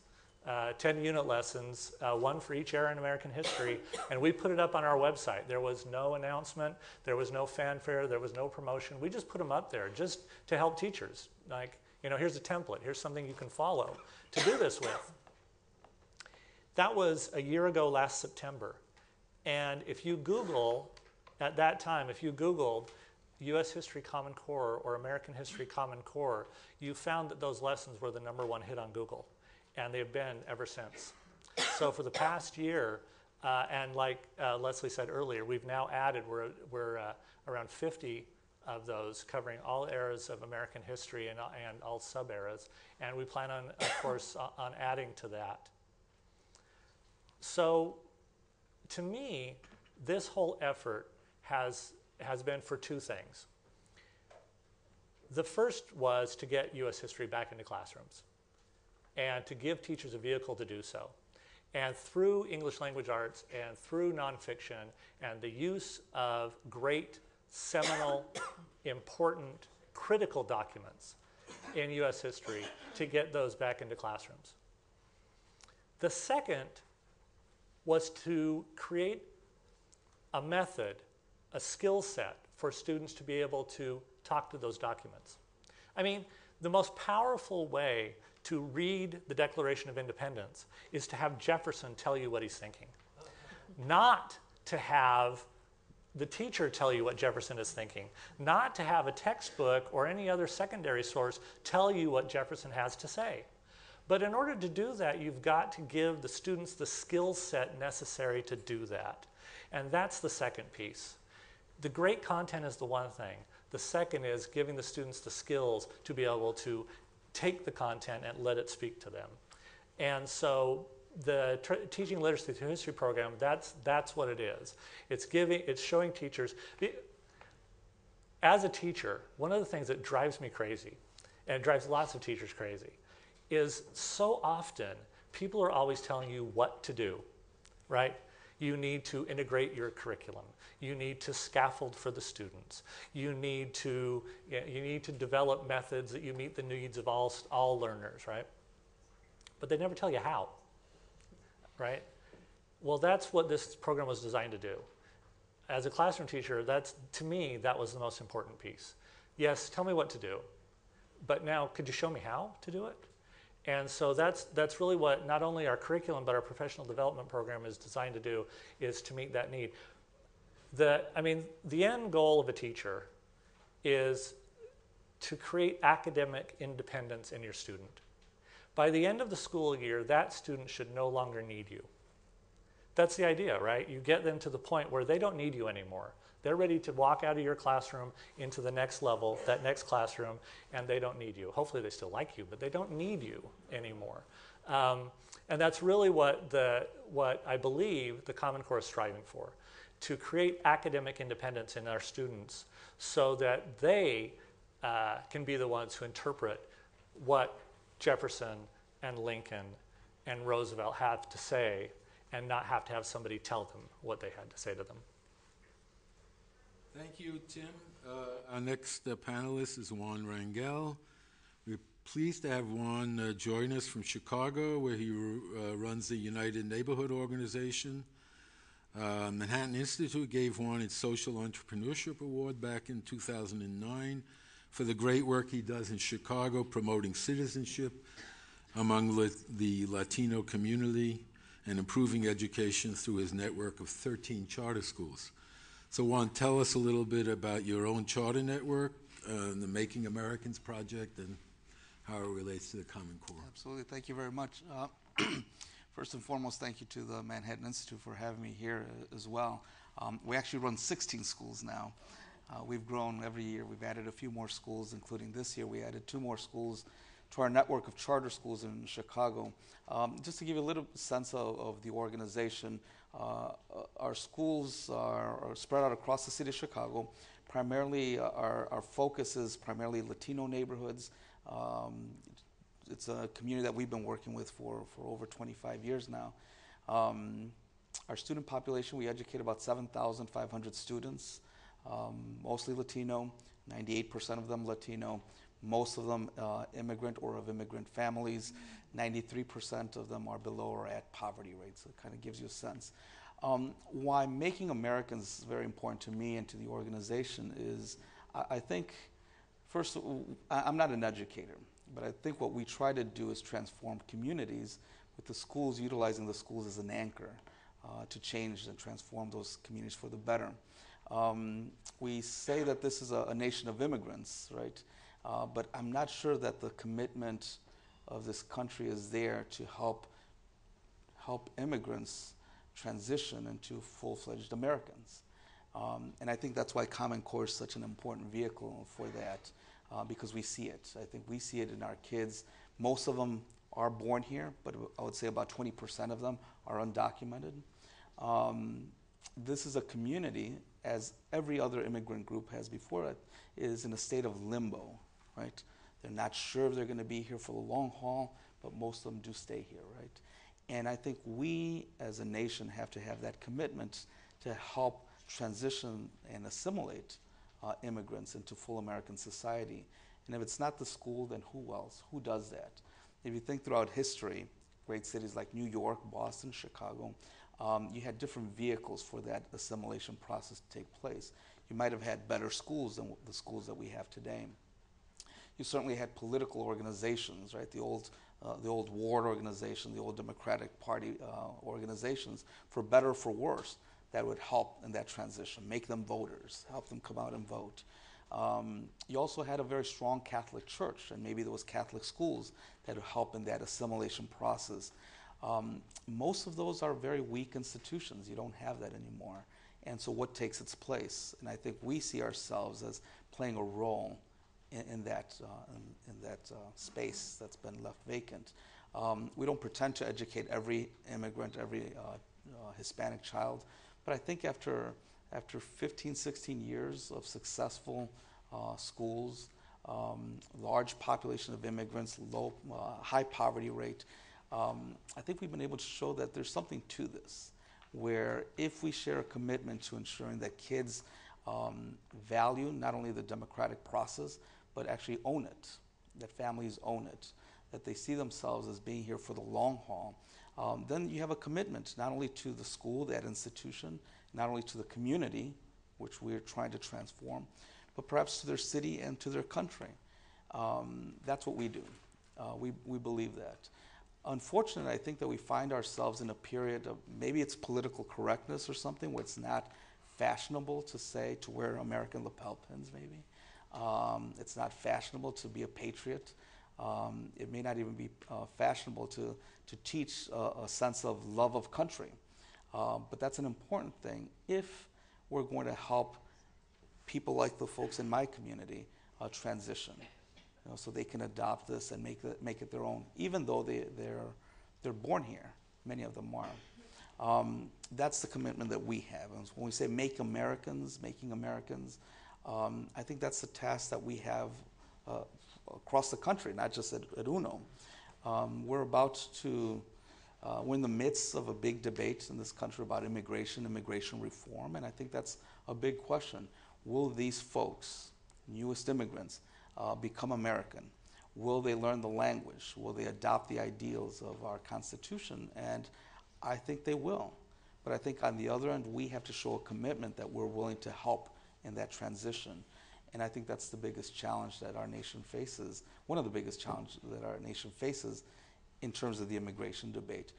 H: 10 unit lessons, one for each era in American history, and we put it up on our website. There was no announcement, there was no fanfare, there was no promotion. We just put them up there just to help teachers. Like, here's a template, here's something you can follow to do this with. That was a year ago last September. And if you Google, at that time, if you Googled U.S. History Common Core or American History Common Core, you found that those lessons were the #1 hit on Google. And they've been ever since. So for the past year, and like Lesley said earlier, we've now added, we're around 50 of those covering all eras of American history and all sub-eras. And we plan on, of course, on adding to that. So to me, this whole effort has been for two things. The first was to get U.S. history back into classrooms and to give teachers a vehicle to do so. And through English language arts and through nonfiction and the use of great, seminal, important, critical documents in U.S. history to get those back into classrooms. The second was to create a method, a skill set for students to be able to talk to those documents. I mean, the most powerful way to read the Declaration of Independence is to have Jefferson tell you what he's thinking, not to have the teacher tell you what Jefferson is thinking, not to have a textbook or any other secondary source tell you what Jefferson has to say. But in order to do that, you've got to give the students the skill set necessary to do that. And that's the second piece. The great content is the one thing. The second is giving the students the skills to be able to take the content and let it speak to them. And so the Teaching Literacy Through History program, that's what it is. It's showing teachers. As a teacher, one of the things that drives me crazy, and it drives lots of teachers crazy, is so often people are always telling you what to do, right? You need to integrate your curriculum. You need to scaffold for the students. You need to develop methods that you meet the needs of all learners, right? But they never tell you how, right? Well, that's what this program was designed to do. As a classroom teacher, to me, that was the most important piece. Yes, tell me what to do, but now could you show me how to do it? And so that's really what not only our curriculum but our professional development program is designed to do, is to meet that need. The end goal of a teacher is to create academic independence in your student. By the end of the school year, that student should no longer need you. That's the idea, right? You get them to the point where they don't need you anymore. They're ready to walk out of your classroom into the next level, that next classroom, and they don't need you. Hopefully they still like you, but they don't need you anymore. And that's really what I believe the Common Core is striving for, to create academic independence in our students so that they can be the ones who interpret what Jefferson and Lincoln and Roosevelt have to say and not have to have somebody tell them what they had to say to them.
E: Thank you, Tim. Our next panelist is Juan Rangel. We're pleased to have Juan join us from Chicago, where he runs the United Neighborhood Organization. Manhattan Institute gave Juan its Social Entrepreneurship Award back in 2009 for the great work he does in Chicago promoting citizenship among the Latino community and improving education through his network of 13 charter schools. So Juan, tell us a little bit about your own charter network, the Making Americans Project, and how it relates to the Common Core.
I: Absolutely. Thank you very much. First and foremost, thank you to the Manhattan Institute for having me here as well. We actually run 16 schools now. We've grown every year. We've added a few more schools, including this year. We added 2 more schools to our network of charter schools in Chicago. Just to give you a little sense of the organization, our schools are spread out across the city of Chicago. Primarily, our focus is primarily Latino neighborhoods. It's a community that we've been working with for over 25 years now. Our student population, we educate about 7,500 students, mostly Latino, 98% of them Latino, most of them immigrant or of immigrant families. 93% of them are below or at poverty rates. So it kind of gives you a sense. Why Making Americans is very important to me and to the organization is, I think, first, I'm not an educator, but I think what we try to do is transform communities with the schools, utilizing the schools as an anchor to change and transform those communities for the better. We say that this is a nation of immigrants, right? But I'm not sure that the commitment of this country is there to help immigrants transition into full-fledged Americans. And I think that's why Common Core is such an important vehicle for that, because we see it. I think we see it in our kids. Most of them are born here, but I would say about 20% of them are undocumented. This is a community, as every other immigrant group has before it, is in a state of limbo, right? They're not sure if they're going to be here for the long haul, but most of them do stay here, right? And I think we, as a nation, have to have that commitment to help transition and assimilate immigrants into full American society. And if it's not the school, then who else? Who does that? If you think throughout history, great cities like New York, Boston, Chicago, you had different vehicles for that assimilation process to take place. You might have had better schools than the schools that we have today. You certainly had political organizations, right? The old ward organization, the old Democratic Party organizations, for better or for worse, that would help in that transition, make them voters, help them come out and vote. You also had a very strong Catholic church, and maybe there was Catholic schools that would help in that assimilation process. Most of those are very weak institutions. You don't have that anymore. And so what takes its place? And I think we see ourselves as playing a role in that space that's been left vacant. We don't pretend to educate every immigrant, every Hispanic child, but I think after 15, 16 years of successful schools, large population of immigrants, high poverty rate, I think we've been able to show that there's something to this, where if we share a commitment to ensuring that kids value not only the democratic process, but actually own it, that families own it, that they see themselves as being here for the long haul, then you have a commitment not only to the school, that institution, not only to the community, which we're trying to transform, but perhaps to their city and to their country. That's what we do. We believe that. Unfortunately, I think that we find ourselves in a period of, maybe it's political correctness or something, where it's not fashionable to wear American lapel pins, maybe. It's not fashionable to be a patriot. It may not even be fashionable to teach a sense of love of country. But that's an important thing if we're going to help people like the folks in my community transition, so they can adopt this and make it their own, even though they're born here. Many of them are. That's the commitment that we have. And when we say making Americans, I think that's the task that we have across the country, not just at UNO. We're in the midst of a big debate in this country about immigration reform, and I think that's a big question. Will these folks, newest immigrants, become American? Will they learn the language? Will they adopt the ideals of our Constitution? And I think they will. But I think on the other end, we have to show a commitment that we're willing to help in that transition. And I think that's the biggest challenge that our nation faces, one of the biggest challenges that our nation faces in terms of the immigration debate.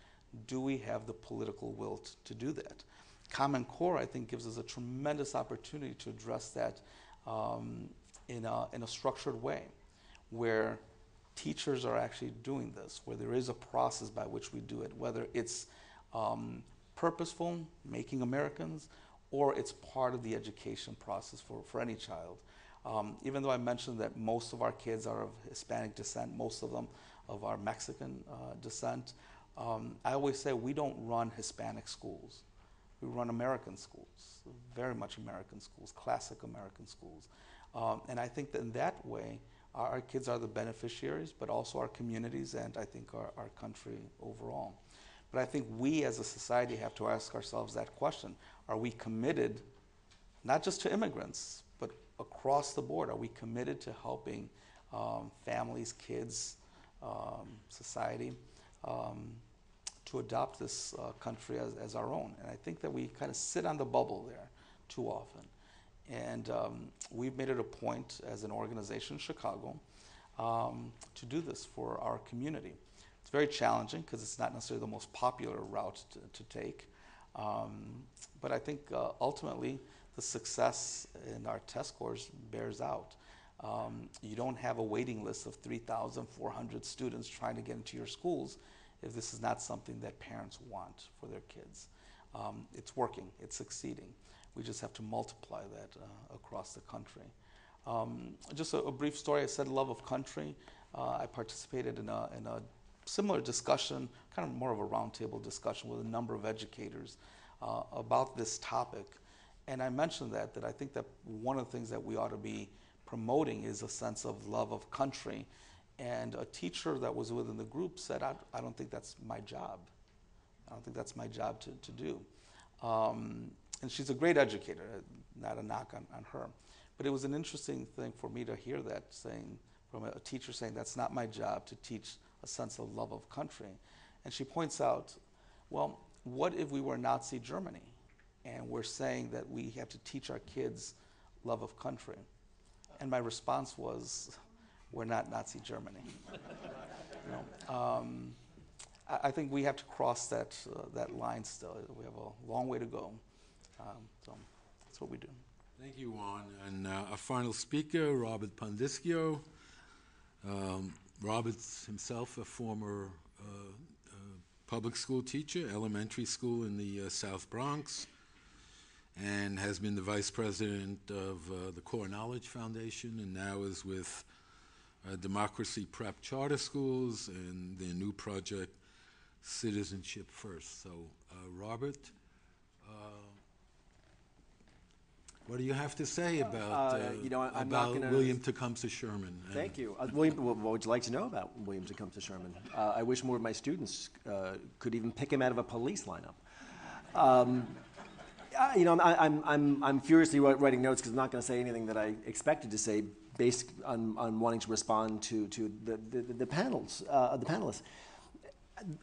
I: Do we have the political will to do that? Common Core, I think, gives us a tremendous opportunity to address that in a structured way, where teachers are actually doing this, where there is a process by which we do it, whether it's purposeful, making Americans, or it's part of the education process for any child. Even though I mentioned that most of our kids are of Hispanic descent, most of them of our Mexican descent, I always say we don't run Hispanic schools. We run American schools, very much American schools, classic American schools. And I think that in that way, our kids are the beneficiaries, but also our communities and I think our country overall. But I think we as a society have to ask ourselves that question. Are we committed, not just to immigrants, but across the board? Are we committed to helping families, kids society to adopt this country as our own. And I think that we kind of sit on the bubble there too often. And we've made it a point as an organization in Chicago to do this for our community. It's very challenging because it's not necessarily the most popular route to take. But I think ultimately the success in our test scores bears out. You don't have a waiting list of 3,400 students trying to get into your schools if this is not something that parents want for their kids. It's working, it's succeeding. We just have to multiply that across the country. Just a brief story. I said love of country. I participated in a similar discussion, kind of more of a roundtable discussion with a number of educators about this topic. And I mentioned that I think that one of the things that we ought to be promoting is a sense of love of country. And a teacher that was within the group said, I don't think that's my job. I don't think that's my job to do. And she's a great educator, not a knock on her. But it was an interesting thing for me to hear that saying, from a teacher saying, that's not my job to teach a sense of love of country. And she points out, well, what if we were Nazi Germany? And we're saying that we have to teach our kids love of country. And my response was, we're not Nazi Germany. I think we have to cross that line still. We have a long way to go. So that's what we do.
E: Thank you, Juan. And our final speaker, Robert Pondiscio. Robert's himself a former public school teacher, elementary school in the South Bronx, and has been the vice president of the Core Knowledge Foundation, and now is with Democracy Prep Charter Schools and their new project, Citizenship First. So, Robert, what do you have to say about William Tecumseh Sherman?
B: Thank you. William, what would you like to know about William Tecumseh Sherman? I wish more of my students could even pick him out of a police lineup. I'm furiously writing notes because I'm not going to say anything that I expected to say based on wanting to respond to the panelists.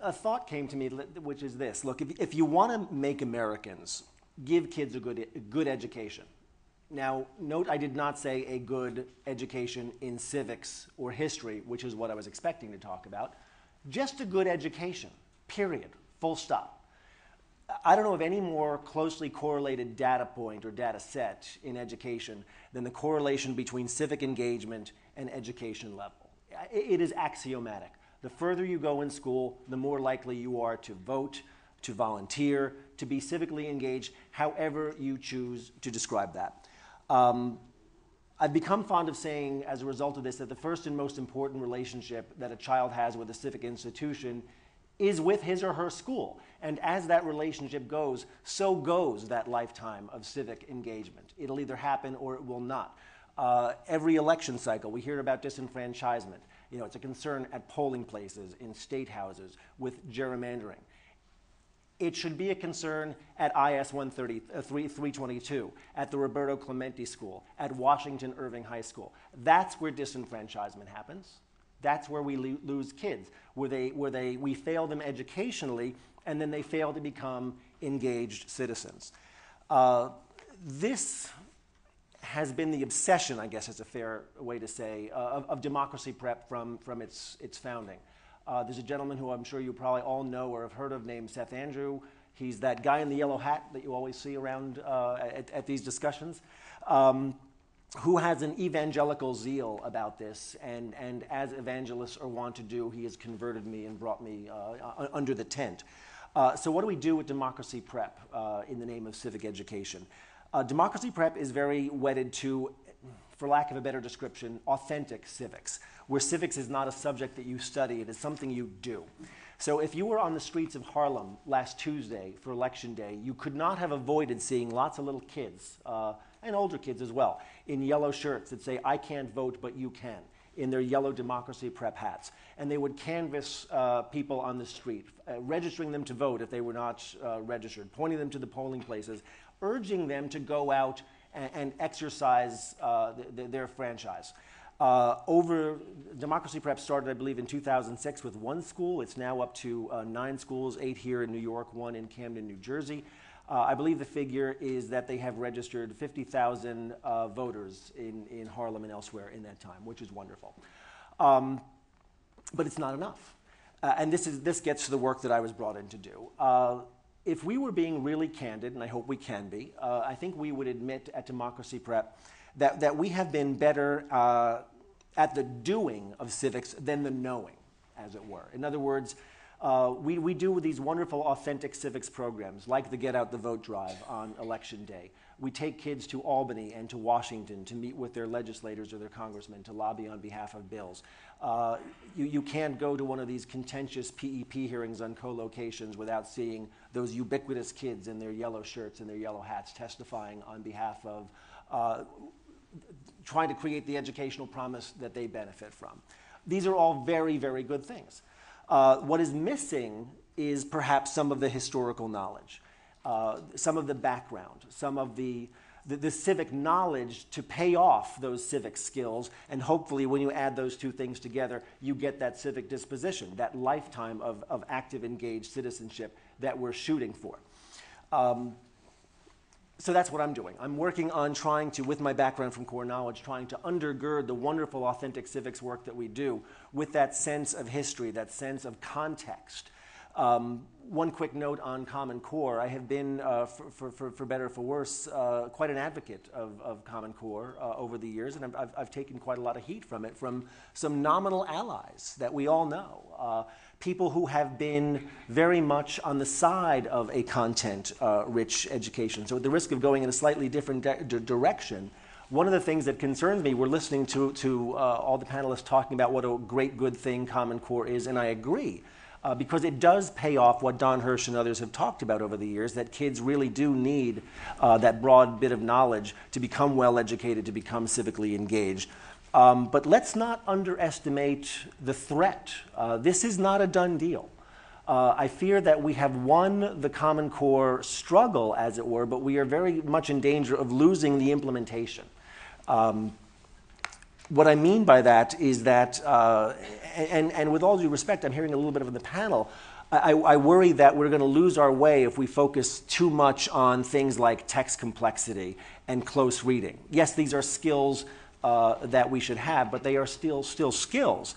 B: A thought came to me, which is this. Look, if you want to make Americans give kids a good education. Now, note I did not say a good education in civics or history, which is what I was expecting to talk about. Just a good education, period, full stop. I don't know of any more closely correlated data point or data set in education than the correlation between civic engagement and education level. It is axiomatic. The further you go in school, the more likely you are to vote, to volunteer, to be civically engaged, however you choose to describe that. I've become fond of saying, as a result of this, that the first and most important relationship that a child has with a civic institution is with his or her school. And as that relationship goes, so goes that lifetime of civic engagement. It'll either happen or it will not. Every election cycle, we hear about disenfranchisement. It's a concern at polling places, in state houses, with gerrymandering. It should be a concern at IS 322, at the Roberto Clemente School, at Washington Irving High School. That's where disenfranchisement happens. That's where we lose kids, where we fail them educationally, and then they fail to become engaged citizens. This has been the obsession, I guess is a fair way to say, of Democracy Prep from its founding. There's a gentleman who I'm sure you probably all know or have heard of named Seth Andrew. He's that guy in the yellow hat that you always see around at these discussions, who has an evangelical zeal about this. And as evangelists are wont to do, he has converted me and brought me under the tent. So what do we do with Democracy Prep in the name of civic education? Democracy Prep is very wedded to, for lack of a better description, authentic civics, where civics is not a subject that you study, it is something you do. So if you were on the streets of Harlem last Tuesday for Election Day, you could not have avoided seeing lots of little kids, and older kids as well, in yellow shirts that say, "I can't vote, but you can," in their yellow Democracy Prep hats. And they would canvass people on the street, registering them to vote if they were not registered, pointing them to the polling places, urging them to go out and exercise their franchise. Democracy Prep started, I believe, in 2006 with 1 school. It's now up to 9 schools, 8 here in New York, 1 in Camden, New Jersey. I believe the figure is that they have registered 50,000 voters in Harlem and elsewhere in that time, which is wonderful. But it's not enough. And this gets to the work that I was brought in to do. If we were being really candid, and I hope we can be, I think we would admit at Democracy Prep that we have been better at the doing of civics than the knowing, as it were. In other words, we do these wonderful authentic civics programs like the Get Out the Vote drive on Election Day. We take kids to Albany and to Washington to meet with their legislators or their congressmen to lobby on behalf of bills. You can't go to one of these contentious PEP hearings on co-locations without seeing those ubiquitous kids in their yellow shirts and their yellow hats testifying on behalf of trying to create the educational promise that they benefit from. These are all very, very good things. What is missing is perhaps some of the historical knowledge, some of the background, some of the civic knowledge to pay off those civic skills, and hopefully when you add those two things together, you get that civic disposition, that lifetime of active, engaged citizenship that we're shooting for. So that's what I'm doing. I'm working on trying to, with my background from core knowledge, trying to undergird the wonderful authentic civics work that we do with that sense of history, that sense of context. One quick note on Common Core. I have been, for better or for worse, quite an advocate of Common Core over the years, and I've taken quite a lot of heat from it from some nominal allies that we all know. People who have been very much on the side of a content-rich education. So at the risk of going in a slightly different direction, one of the things that concerns me, we're listening to all the panelists talking about what a great, good thing Common Core is, and I agree. Because it does pay off what Don Hirsch and others have talked about over the years, that kids really do need that broad bit of knowledge to become well-educated, to become civically engaged. But let's not underestimate the threat. This is not a done deal. I fear that we have won the Common Core struggle, as it were, but we are very much in danger of losing the implementation. What I mean by that is that, and with all due respect, I'm hearing a little bit of the panel, I worry that we're going to lose our way if we focus too much on things like text complexity and close reading. Yes, these are skills that we should have, but they are still skills.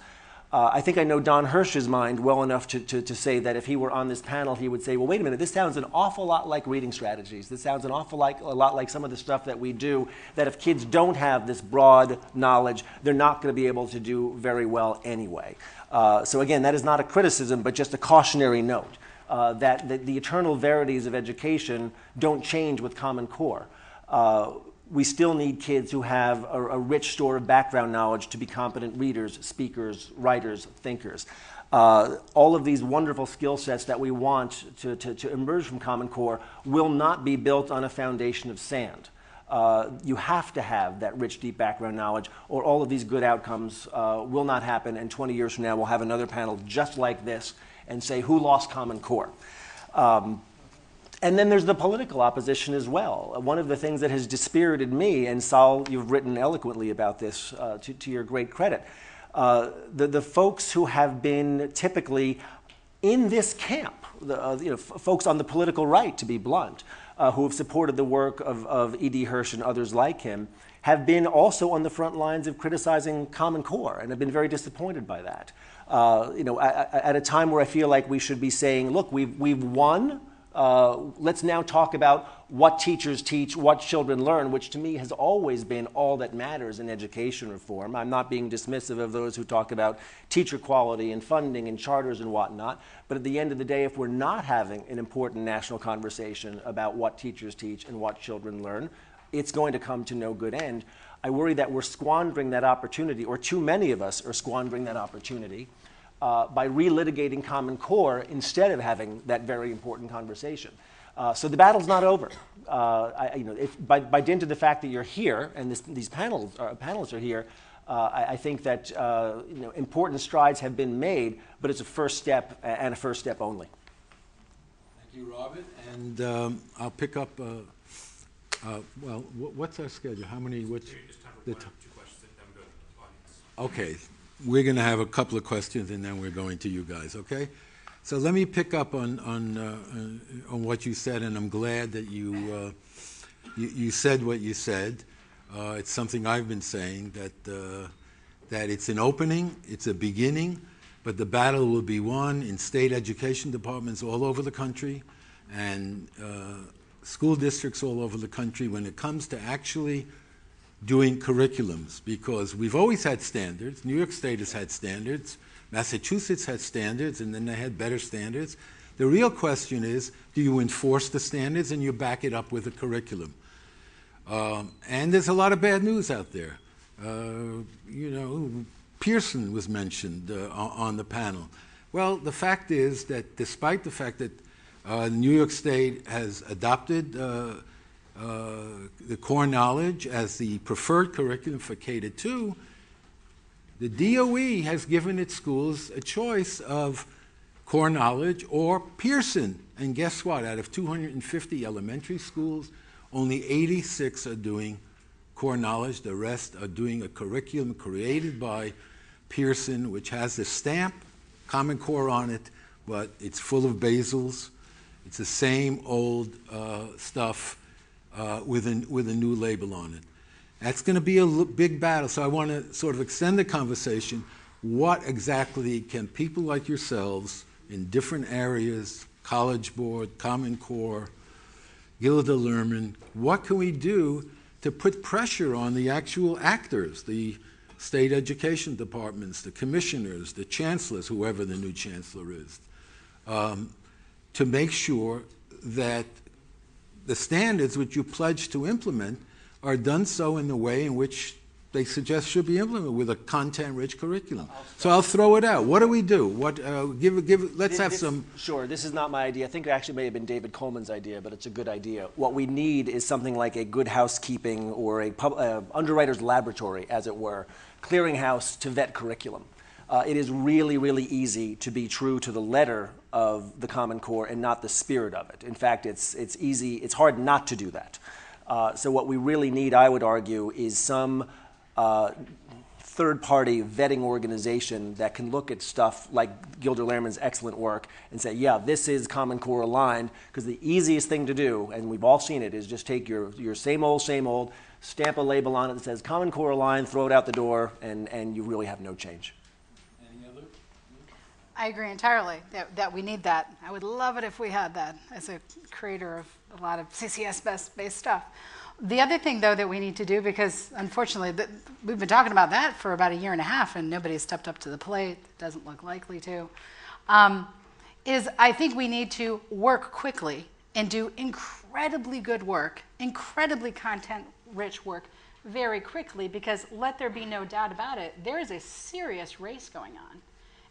B: I think I know Don Hirsch's mind well enough to say that if he were on this panel, he would say, well, wait a minute, this sounds an awful lot like reading strategies. This sounds an awful lot like some of the stuff that we do, that if kids don't have this broad knowledge, they're not going to be able to do very well anyway. So again, that is not a criticism, but just a cautionary note, that the eternal verities of education don't change with Common Core. We still need kids who have a rich store of background knowledge to be competent readers, speakers, writers, thinkers. All of these wonderful skill sets that we want to emerge from Common Core will not be built on a foundation of sand. You have to have that rich, deep background knowledge, or all of these good outcomes will not happen, and 20 years from now we'll have another panel just like this and say, who lost Common Core? And then there's the political opposition as well. One of the things that has dispirited me, and Saul, you've written eloquently about this to your great credit, the folks who have been typically in this camp, folks on the political right, to be blunt, who have supported the work of E.D. Hirsch and others like him, have been also on the front lines of criticizing Common Core and have been very disappointed by that. At a time where I feel like we should be saying, look, we've won. Let's now talk about what teachers teach, what children learn, which to me has always been all that matters in education reform. I'm not being dismissive of those who talk about teacher quality and funding and charters and whatnot, but at the end of the day, if we're not having an important national conversation about what teachers teach and what children learn, it's going to come to no good end. I worry that we're squandering that opportunity, or too many of us are squandering that opportunity, by relitigating Common Core instead of having that very important conversation. So the battle's not over. By dint of the fact that you're here and these panelists are here, I think that important strides have been made, but it's a first step and a first step only.
E: Thank you, Robert. And I'll pick up. What's our schedule? How many? What's
C: Just time for one or two questions, and then we go to the audience.
E: Okay, we're going to have a couple of questions, and then we're going to you guys, okay? So let me pick up on what you said, and I'm glad that you said what you said. It's something I've been saying, that it's an opening, it's a beginning, but the battle will be won in state education departments all over the country and school districts all over the country when it comes to actually doing curriculums, because we've always had standards. New York State has had standards. Massachusetts had standards, and then they had better standards. The real question is, do you enforce the standards and you back it up with a curriculum? And there's a lot of bad news out there. Pearson was mentioned on the panel. Well, the fact is that despite the fact that New York State has adopted the core knowledge as the preferred curriculum for K-2, the DOE has given its schools a choice of core knowledge or Pearson. And guess what? Out of 250 elementary schools, only 86 are doing core knowledge. The rest are doing a curriculum created by Pearson, which has the stamp, Common Core on it, but it's full of basils. It's the same old stuff with a new label on it. That's going to be a big battle, so I want to sort of extend the conversation. What exactly can people like yourselves in different areas, College Board, Common Core, Gilda Lerman, what can we do to put pressure on the actual actors, the state education departments, the commissioners, the chancellors, whoever the new chancellor is, to make sure that the standards which you pledge to implement are done so in the way in which they suggest should be implemented, with a content-rich curriculum. So I'll throw it out. What do we do? Let's have some.
B: Sure, this is not my idea. I think it actually may have been David Coleman's idea, but it's a good idea. What we need is something like a good housekeeping or a underwriter's laboratory, as it were, clearinghouse to vet curriculum. It is really, really easy to be true to the letter of the Common Core and not the spirit of it. In fact, it's hard not to do that. So what we really need, I would argue, is some third-party vetting organization that can look at stuff like Gilda Lerman's excellent work and say, yeah, this is Common Core aligned, because the easiest thing to do, and we've all seen it, is just take your same old, stamp a label on it that says Common Core aligned, throw it out the door, and you really have no change.
F: I agree entirely that we need that. I would love it if we had that as a creator of a lot of CCS-based stuff. The other thing, though, that we need to do, because unfortunately we've been talking about that for about a year and a half and nobody's stepped up to the plate, it doesn't look likely to, is I think we need to work quickly and do incredibly good work, incredibly content-rich work very quickly, because let there be no doubt about it, there is a serious race going on.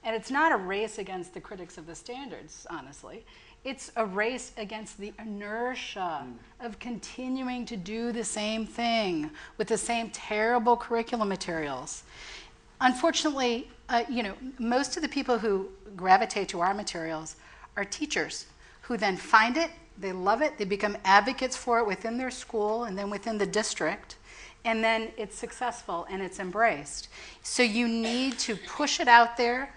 F: And it's not a race against the critics of the standards, honestly. It's a race against the inertia of continuing to do the same thing with the same terrible curriculum materials. Unfortunately, most of the people who gravitate to our materials are teachers who then find it, they love it, they become advocates for it within their school and then within the district, and then it's successful and it's embraced. So you need to push it out there.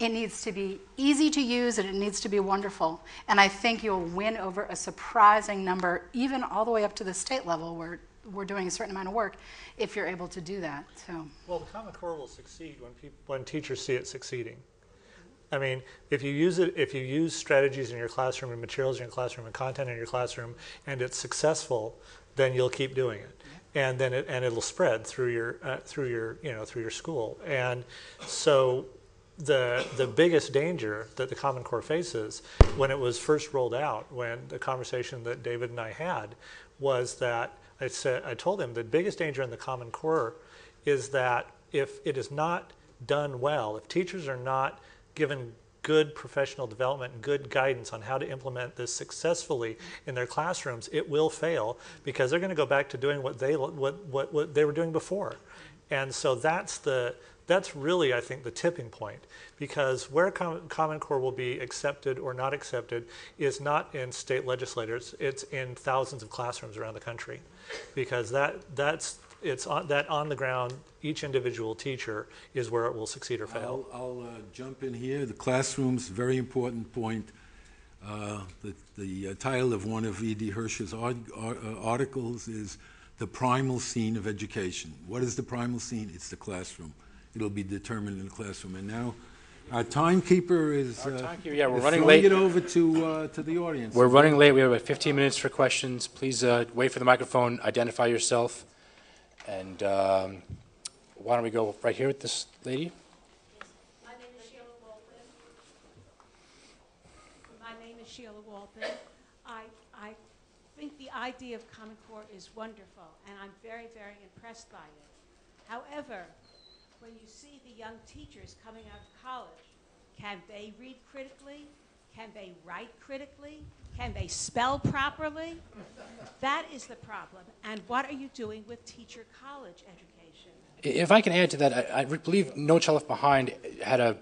F: It needs to be easy to use, and it needs to be wonderful. And I think you'll win over a surprising number, even all the way up to the state level where we're doing a certain amount of work, if you're able to do that. So.
H: Well, the Common Core will succeed when teachers see it succeeding. I mean, if you use strategies in your classroom and materials in your classroom and content in your classroom, and it's successful, then you'll keep doing it. And then it'll spread through your school. And so the biggest danger that the Common Core faces when it was first rolled out, when the conversation that David and I had, was that I told him the biggest danger in the Common Core is that if it is not done well, if teachers are not given good professional development and good guidance on how to implement this successfully in their classrooms, it will fail, because they're going to go back to doing what they were doing before. And so that's really, I think, the tipping point, because where Common Core will be accepted or not accepted is not in state legislators, it's in thousands of classrooms around the country, because that's it's on the ground, each individual teacher is where it will succeed or fail.
E: I'll jump in here. The classroom's a very important point. The title of one of E.D. Hirsch's articles is The Primal Scene of Education. What is the primal scene? It's the classroom. It'll be determined in the classroom. And now our timekeeper is
C: we're running late.
E: It over to the audience.
C: We're running late. We have about 15 minutes for questions. Please wait for the microphone, identify yourself, and why don't we go right here with this lady?
J: My name is Sheila Walton. I think the idea of Common Core is wonderful, and I'm very, very impressed by it. However, when you see the young teachers coming out of college, can they read critically? Can they write critically? Can they spell properly? That is the problem. And what are you doing with teacher college education?
C: If I can add to that, I believe No Child Left Behind had a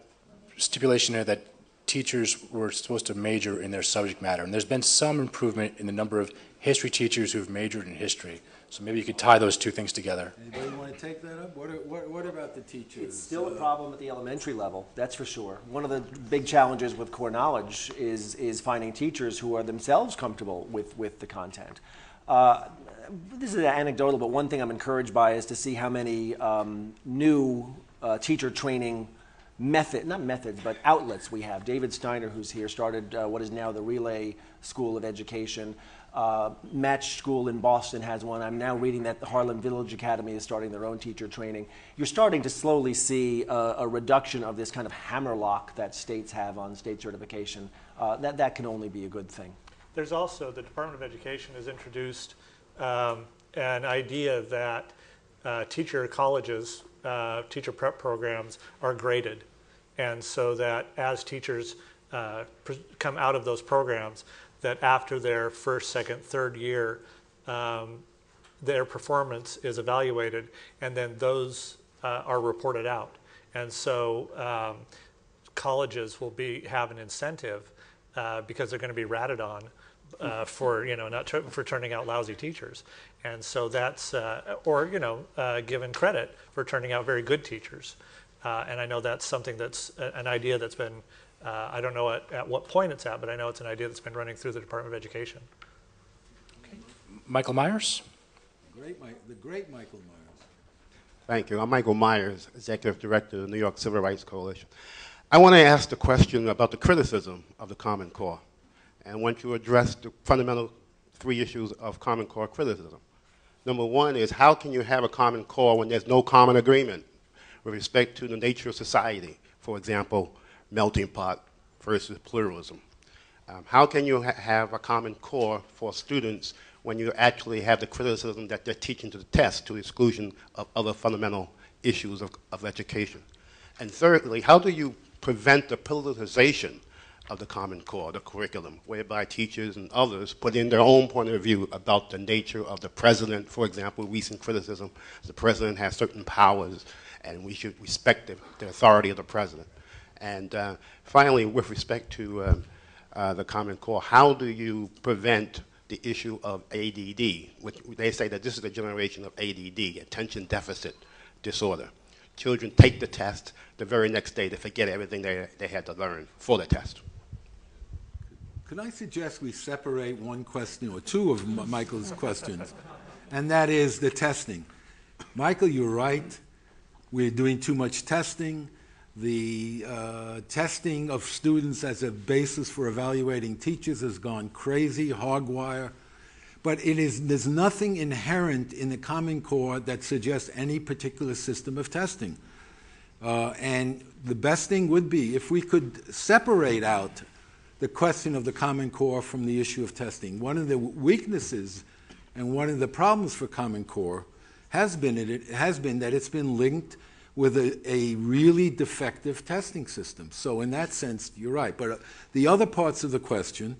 C: stipulation there that teachers were supposed to major in their subject matter. And there's been some improvement in the number of history teachers who've majored in history. So maybe you could tie those two things together.
E: Anybody want to take that up? What about the teachers?
B: It's still a problem at the elementary level, that's for sure. One of the big challenges with core knowledge is finding teachers who are themselves comfortable with the content. This is anecdotal, but one thing I'm encouraged by is to see how many new teacher training outlets we have. David Steiner, who's here, started what is now the Relay School of Education. Match School in Boston has one. I'm now reading that the Harlem Village Academy is starting their own teacher training. You're starting to slowly see a reduction of this kind of hammerlock that states have on state certification. That can only be a good thing.
H: There's also, the Department of Education has introduced an idea that teacher colleges, teacher prep programs are graded. And so that as teachers come out of those programs, that after their first, second, third year, their performance is evaluated, and then those are reported out. And so colleges will have an incentive because they're going to be ratted on for for turning out lousy teachers, and so that's given credit for turning out very good teachers. And I know that's something that's an idea that's been. I don't know at what point it's at, but I know it's an idea that's been running through the Department of Education.
C: Okay. Michael Myers?
E: The great Michael Myers.
K: Thank you. I'm Michael Myers, Executive Director of the New York Civil Rights Coalition. I want to ask the question about the criticism of the Common Core, and want to address the fundamental three issues of Common Core criticism. Number one is, how can you have a Common Core when there's no common agreement with respect to the nature of society? For example, melting pot versus pluralism. How can you have a Common Core for students when you actually have the criticism that they're teaching to the test to the exclusion of other fundamental issues of education? And thirdly, how do you prevent the politicization of the Common Core, the curriculum, whereby teachers and others put in their own point of view about the nature of the president? For example, recent criticism, the president has certain powers and we should respect the authority of the president. And finally, with respect to the Common Core, how do you prevent the issue of ADD? Which they say that this is a generation of ADD, attention deficit disorder. Children take the test, the very next day they forget everything they had to learn for the test.
E: Could I suggest we separate one question or two of Michael's questions, and that is the testing. Michael, you're right. We're doing too much testing. The testing of students as a basis for evaluating teachers has gone crazy, hogwire. But there's nothing inherent in the Common Core that suggests any particular system of testing. And the best thing would be if we could separate out the question of the Common Core from the issue of testing. One of the weaknesses and one of the problems for Common Core has been that it's been linked with a really defective testing system. So in that sense, you're right. But the other parts of the question,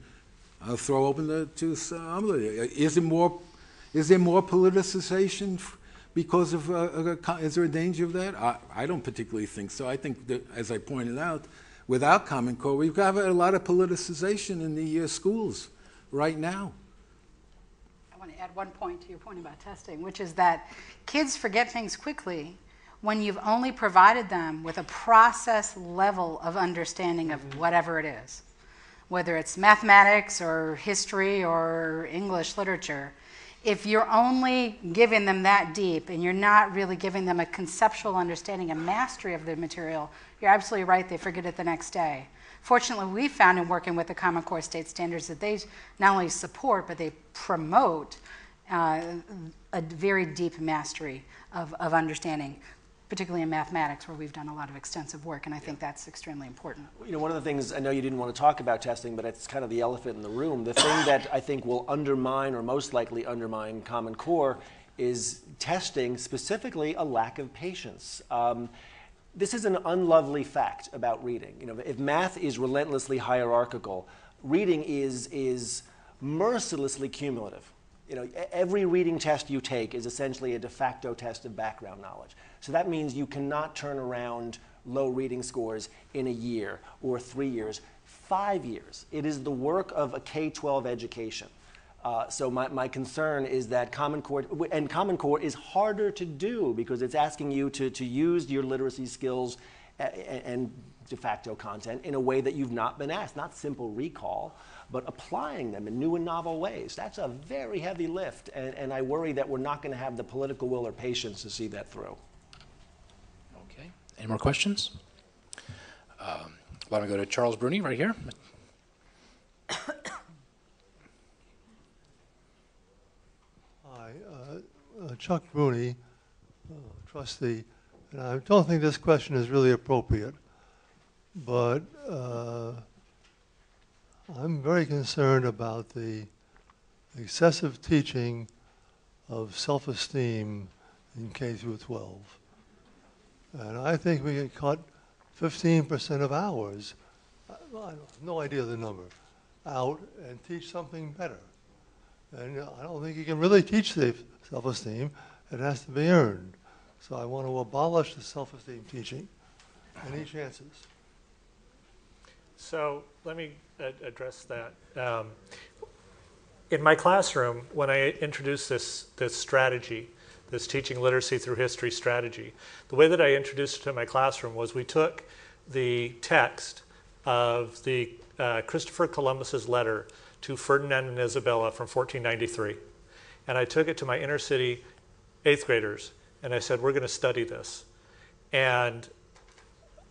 E: I'll throw open to Sahm. Is there more politicization because of, is there a danger of that? I don't particularly think so. I think that, as I pointed out, without Common Core, we've got a lot of politicization in the schools right now.
F: I want to add one point to your point about testing, which is that kids forget things quickly when you've only provided them with a process level of understanding of whatever it is, whether it's mathematics or history or English literature. If you're only giving them that deep and you're not really giving them a conceptual understanding and mastery of the material, you're absolutely right, they forget it the next day. Fortunately, we found in working with the Common Core state standards that they not only support, but they promote a very deep mastery of understanding, particularly in mathematics, where we've done a lot of extensive work, and I think that's extremely important.
B: You know, one of the things, I know you didn't want to talk about testing, but it's kind of the elephant in the room. The thing that I think will undermine, or most likely undermine, Common Core is testing, specifically a lack of patience. This is an unlovely fact about reading. You know, if math is relentlessly hierarchical, reading is mercilessly cumulative. You know, every reading test you take is essentially a de facto test of background knowledge. So that means you cannot turn around low reading scores in a year or 3 years, 5 years. It is the work of a K-12 education. So my concern is that Common Core is harder to do because it's asking you to use your literacy skills and de facto content in a way that you've not been asked, not simple recall, but applying them in new and novel ways. That's a very heavy lift, and I worry that we're not going to have the political will or patience to see that through.
C: Okay, any more questions? Why don't we go to Charles Bruni right here?
L: Hi, Chuck Bruni, trustee, and I don't think this question is really appropriate, but I'm very concerned about the excessive teaching of self-esteem in K through 12. And I think we can cut 15% of hours, I have no idea the number, out and teach something better. And I don't think you can really teach self-esteem. It has to be earned. So I want to abolish the self-esteem teaching. Any chances?
H: So let me address that. In my classroom, when I introduced this strategy, this teaching literacy through history strategy, the way that I introduced it to my classroom was we took the text of the Christopher Columbus's letter to Ferdinand and Isabella from 1493. And I took it to my inner city 8th graders, and I said, we're going to study this. And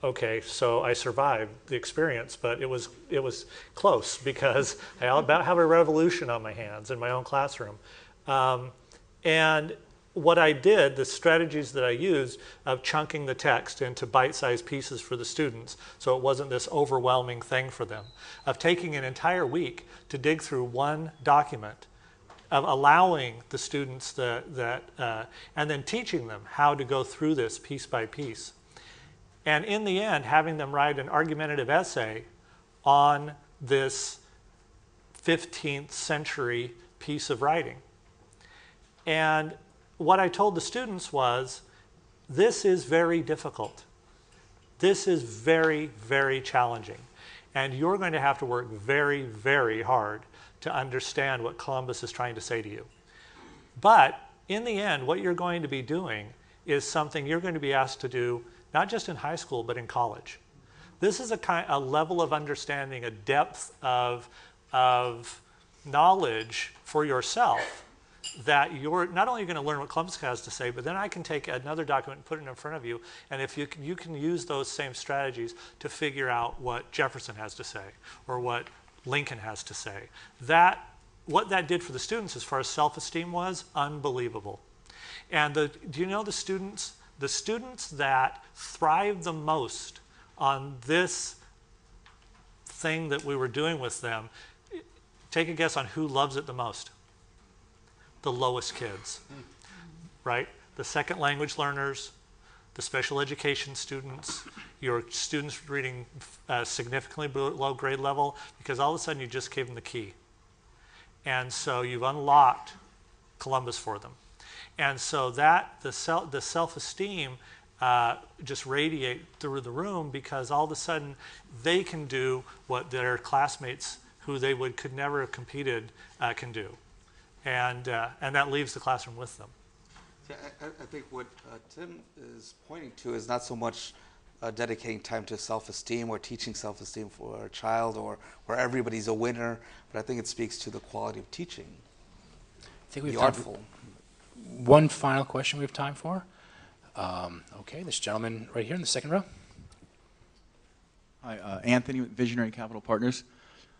H: okay, so I survived the experience, but it was close because I about have a revolution on my hands in my own classroom. And what I did, the strategies that I used of chunking the text into bite-sized pieces for the students so it wasn't this overwhelming thing for them, of taking an entire week to dig through one document, of allowing the students and then teaching them how to go through this piece by piece. And in the end, having them write an argumentative essay on this 15th century piece of writing. And what I told the students was, this is very difficult. This is very, very challenging. And you're going to have to work very, very hard to understand what Columbus is trying to say to you. But in the end, what you're going to be doing is something you're going to be asked to do not just in high school, but in college. This is a level of understanding, a depth of knowledge for yourself that you're not only going to learn what Columbus has to say, but then I can take another document and put it in front of you, and if you can use those same strategies to figure out what Jefferson has to say or what Lincoln has to say. What that did for the students as far as self-esteem was unbelievable. And do you know the students that thrived the most on this thing that we were doing with them, take a guess on who loves it the most? The lowest kids, right? The second language learners, the special education students, your students reading significantly below grade level, because all of a sudden you just gave them the key. And so you've unlocked Columbus for them. And so the self-esteem just radiate through the room because all of a sudden they can do what their classmates who they could never have competed can do. and that leaves the classroom with them.
I: See, I think what Tim is pointing to is not so much dedicating time to self-esteem or teaching self-esteem for a child or where everybody's a winner, but I think it speaks to the quality of teaching.
C: I think we
I: The
C: have time
I: artful.
C: for one final question we have time for. Okay, this gentleman right here in the second row.
M: Hi, Anthony with Visionary Capital Partners.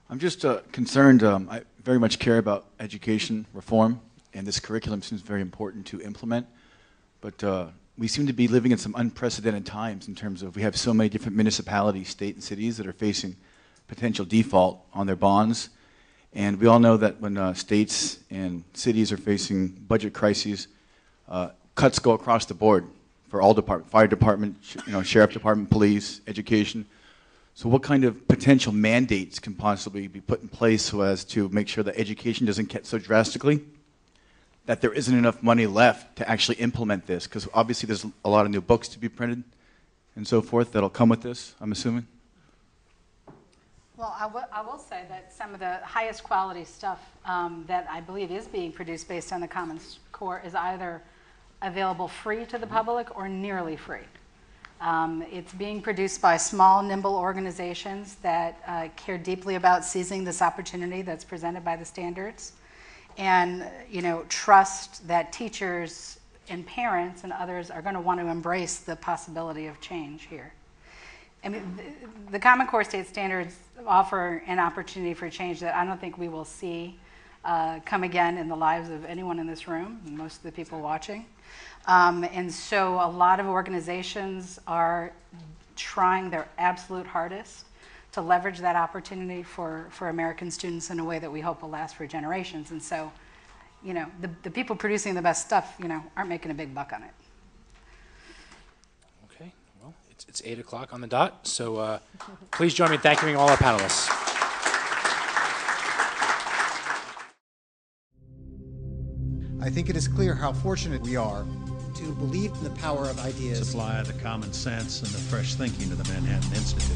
M: I'm just concerned, I very much care about education reform, and this curriculum seems very important to implement, but we seem to be living in some unprecedented times in terms of we have so many different municipalities, state and cities that are facing potential default on their bonds, and we all know that when states and cities are facing budget crises, cuts go across the board for all departments, fire department, sheriff department, police, education. So what kind of potential mandates can possibly be put in place so as to make sure that education doesn't get so drastically that there isn't enough money left to actually implement this? Because obviously there's a lot of new books to be printed and so forth that'll come with this, I'm assuming.
F: Well, I will say that some of the highest quality stuff that I believe is being produced based on the Common Core is either available free to the public or nearly free. It's being produced by small, nimble organizations that care deeply about seizing this opportunity that's presented by the standards, and trust that teachers and parents and others are going to want to embrace the possibility of change here. I mean, the Common Core state standards offer an opportunity for change that I don't think we will see come again in the lives of anyone in this room, and most of the people watching. And so a lot of organizations are trying their absolute hardest to leverage that opportunity for American students in a way that we hope will last for generations. And so, the people producing the best stuff, aren't making a big buck on it.
C: Okay, well, it's 8 o'clock on the dot, so please join me in thanking all our panelists.
A: I think it is clear how fortunate we are to believe in the power of ideas.
N: Supply the common sense and the fresh thinking of the Manhattan Institute.